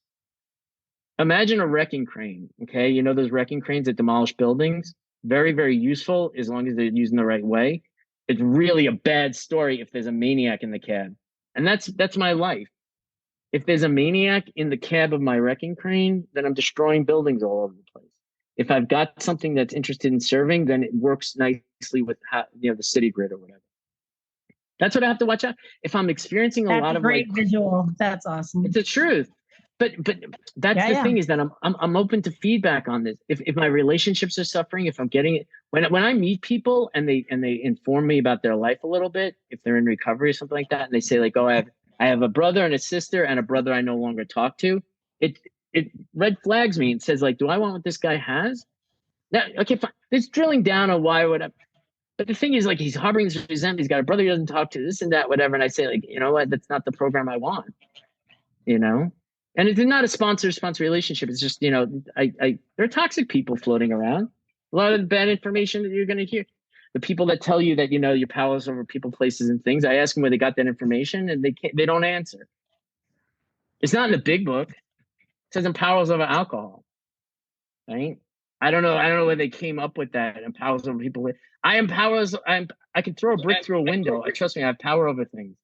Imagine a wrecking crane. Okay, those wrecking cranes that demolish buildings. Very, very useful as long as they're used in the right way. It's really a bad story if there's a maniac in the cab, and that's my life. If there's a maniac in the cab of my wrecking crane, then I'm destroying buildings all over the place. If I've got something that's interested in serving, then it works nicely with the city grid or whatever. That's what I have to watch out. If I'm experiencing a lot of great visual, that's awesome. It's the truth. But that's the thing, is that I'm open to feedback on this. If my relationships are suffering, if I'm getting it, when I meet people and they inform me about their life a little bit, if they're in recovery or something like that, and they say like, oh, I have a brother and a sister and a brother I no longer talk to, it red flags me and says like, do I want what this guy has? Now, okay, fine. It's drilling down on why would I, but the thing is like, he's harboring this resentment. He's got a brother he doesn't talk to, this and that, whatever. And I say like, you know what, that's not the program I want, and it's not a sponsor relationship. It's just, there are toxic people floating around. A lot of the bad information that you're going to hear, the people that tell you that, you're powerless over people, places, and things. I ask them where they got that information and they don't answer. It's not in the big book. It says I'm powerless over alcohol, right? I don't know where they came up with that. I'm powerless over people. I am powerless. I can throw a brick through a window. Trust me, I have power over things,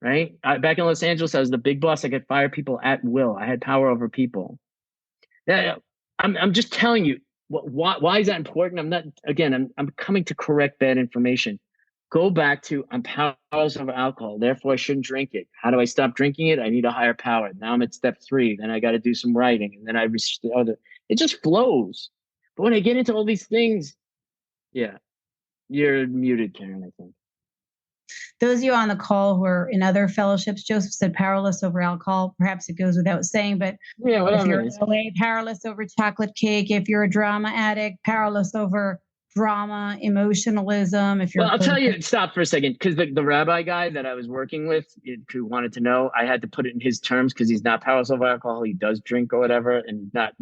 right? Back in Los Angeles, I was the big boss. I could fire people at will. I had power over people. Yeah, I'm just telling you. Why is that important? I'm coming to correct bad information. Go back to, I'm powerless over alcohol, therefore I shouldn't drink it. How do I stop drinking it? I need a higher power. Now I'm at step 3. Then I got to do some writing, and then I reach the other. It just flows. But when I get into all these things, yeah, you're muted, Karen, I think. Those of you on the call who are in other fellowships, Joseph said powerless over alcohol. Perhaps it goes without saying, but yeah, if you're LA, powerless over chocolate cake. If you're a drama addict, powerless over drama, emotionalism. If you're I'll tell you, stop for a second, because the rabbi guy that I was working with, who wanted to know, I had to put it in his terms because he's not powerless over alcohol. He does drink or whatever, and not,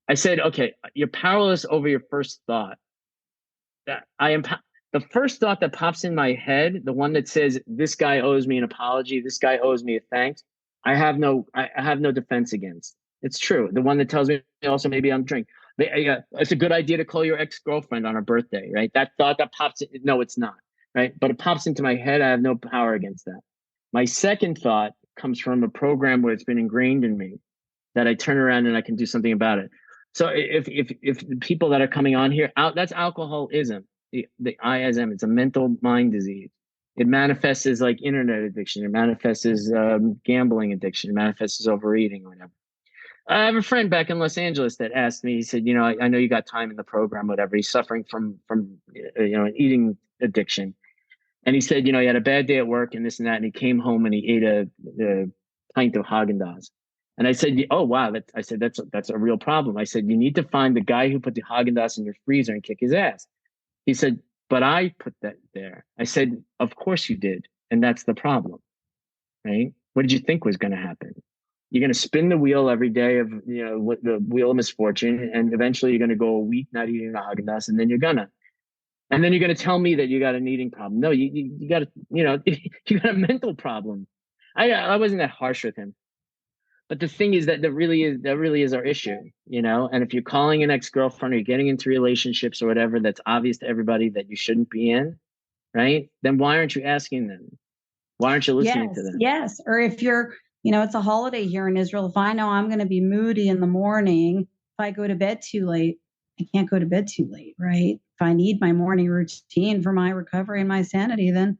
I said, okay, you're powerless over your first thought. That I am. The first thought that pops in my head, the one that says, this guy owes me an apology, this guy owes me a thanks, I have no defense against. It's true. The one that tells me also maybe I'm drinking. It's a good idea to call your ex-girlfriend on her birthday, right? That thought that pops in. No, it's not. right? But it pops into my head. I have no power against that. My second thought comes from a program where it's been ingrained in me that I turn around and I can do something about it. So if the people that are coming on here, that's alcoholism, the ISM. It's a mental mind disease. It manifests as like internet addiction. It manifests as gambling addiction. It manifests as overeating or whatever. I have a friend back in Los Angeles that asked me, he said, I know you got time in the program, whatever. He's suffering from an eating addiction. And he said, he had a bad day at work and this and that. And he came home and he ate a pint of Haagen-Dazs. And I said, oh, wow. That's a real problem. I said, you need to find the guy who put the Haagen-Dazs in your freezer and kick his ass. He said, but I put that there. I said, of course you did. And that's the problem, right? What did you think was going to happen? You're going to spin the wheel every day of, the wheel of misfortune. And eventually you're going to go a week not eating a Haagen-Dazs. And then you're going to tell me that you got an eating problem. No, you got you got a mental problem. I wasn't that harsh with him. But the thing is that really is our issue, and if you're calling an ex-girlfriend or you're getting into relationships or whatever, that's obvious to everybody that you shouldn't be in, right? Then why aren't you asking them? Why aren't you listening to them? Yes. Or if you're, it's a holiday here in Israel. If I know I'm going to be moody in the morning, if I go to bed too late, I can't go to bed too late, right? If I need my morning routine for my recovery and my sanity, then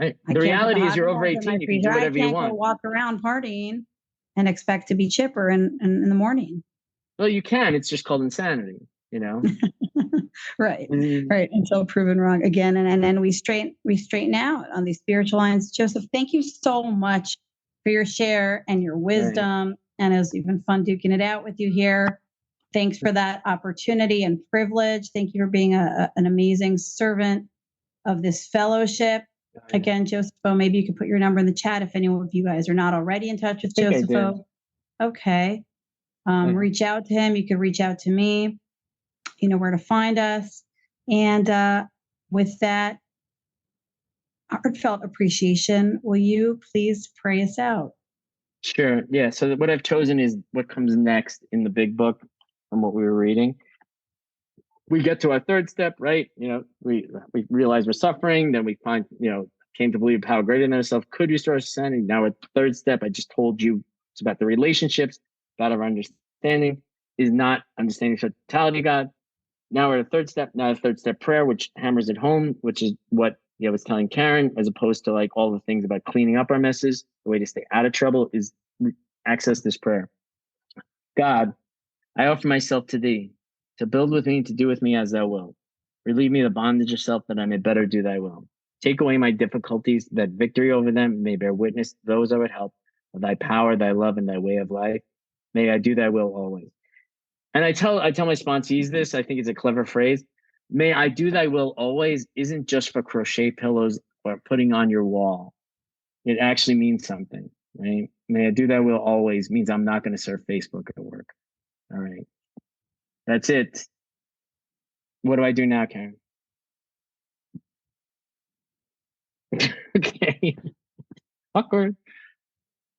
right. The reality is you're over 18, you can do whatever you want. I can't go walk around partying and expect to be chipper in the morning. Well, you can. It's just called insanity, Right. Right. Until proven wrong again. And then we straighten out on these spiritual lines. Joseph, thank you so much for your share and your wisdom. Right. And it was even fun duking it out with you here. Thanks for that opportunity and privilege. Thank you for being an amazing servant of this fellowship. Again, Joseph, maybe you could put your number in the chat if any of you guys are not already in touch with Joseph. Okay. Reach out to him. You could reach out to me. You know where to find us. And with that heartfelt appreciation, will you please pray us out? Sure. Yeah. So what I've chosen is what comes next in the big book from what we were reading. We get to our third step, right? We realize we're suffering. Then we find, came to believe how greater than ourselves could restore our sanity. Now our third step, I just told you, it's about the relationships, about our understanding is not understanding the totality of God. Now we're at a third step. Now a third step prayer, which hammers it home, which is what I was telling Karen, as opposed to like all the things about cleaning up our messes. The way to stay out of trouble is access this prayer. God, I offer myself to thee, to build with me, to do with me as thou wilt. Relieve me the bondage of self, that I may better do thy will. Take away my difficulties, that victory over them may bear witness to those I would help, of thy power, thy love, and thy way of life. May I do thy will always. And I tell my sponsees this, I think it's a clever phrase. May I do thy will always isn't just for crochet pillows or putting on your wall. It actually means something, right? May I do thy will always means I'm not going to surf Facebook at work. All right. That's it. What do I do now, Karen? Okay. Awkward.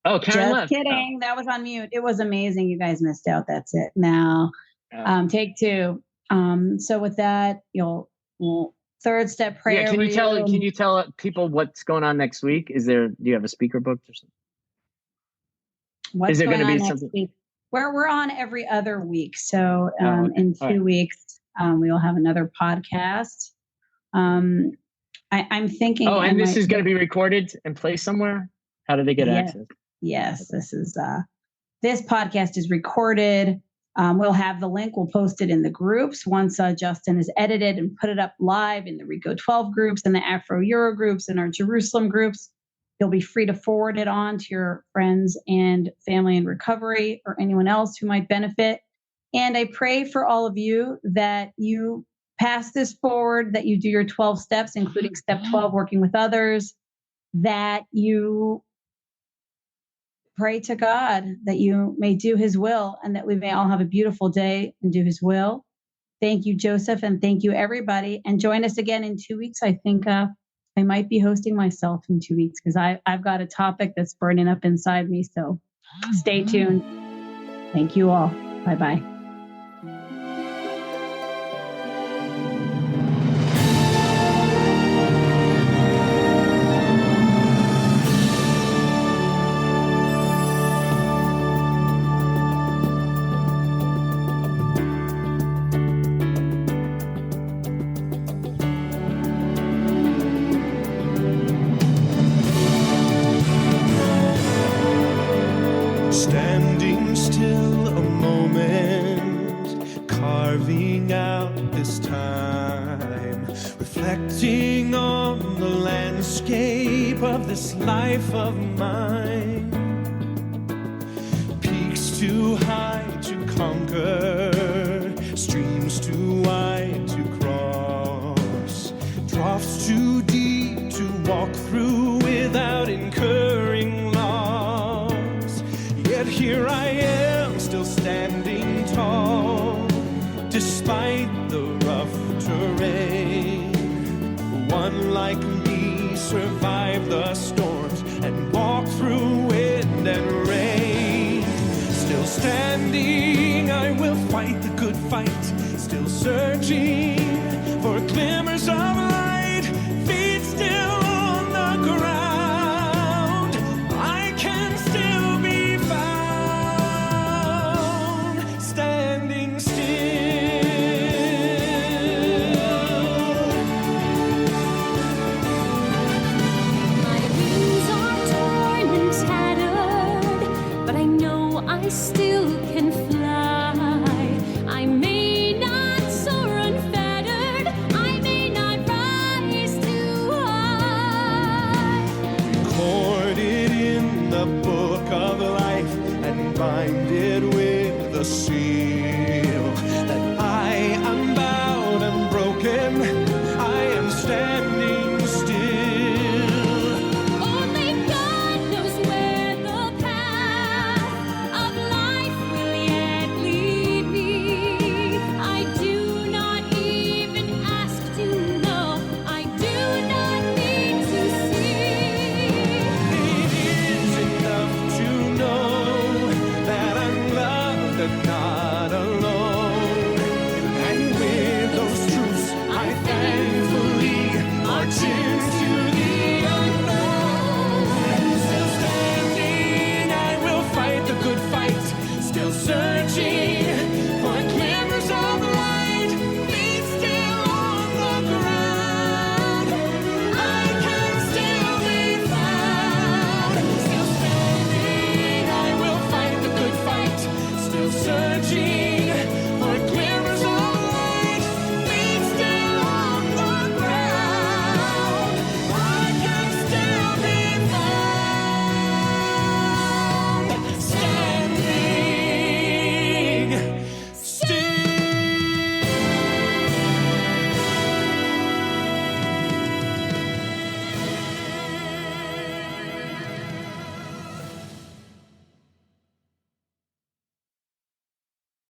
Oh, Karen left. Just kidding. That was on mute. It was amazing. You guys missed out. That's it. Now, take two. So with that, we'll third step prayer. Yeah. Can you tell people what's going on next week? Do you have a speaker booked or something? What's going on next week? We're on every other week. So in 2 weeks, we will have another podcast. I'm thinking. Oh, and this is going to be recorded and placed somewhere? How do they get access? Yes, this podcast is recorded. We'll have the link. We'll post it in the groups once Justin has edited and put it up live in the Reco12 groups and the Afro-Euro groups and our Jerusalem groups. You'll be free to forward it on to your friends and family in recovery or anyone else who might benefit. And I pray for all of you that you pass this forward, that you do your 12 steps, including step 12, working with others, that you pray to God, that you may do his will, and that we may all have a beautiful day and do his will. Thank you, Joseph, and thank you, everybody. And join us again in 2 weeks. I think I might be hosting myself in 2 weeks because I've got a topic that's burning up inside me. So stay tuned. Thank you all. Bye-bye. this life of mine. Peaks too high to conquer, streams too wide to cross, troughs too deep to walk through without incurring loss. Yet here I am, still standing tall, despite the rough terrain. One like me survived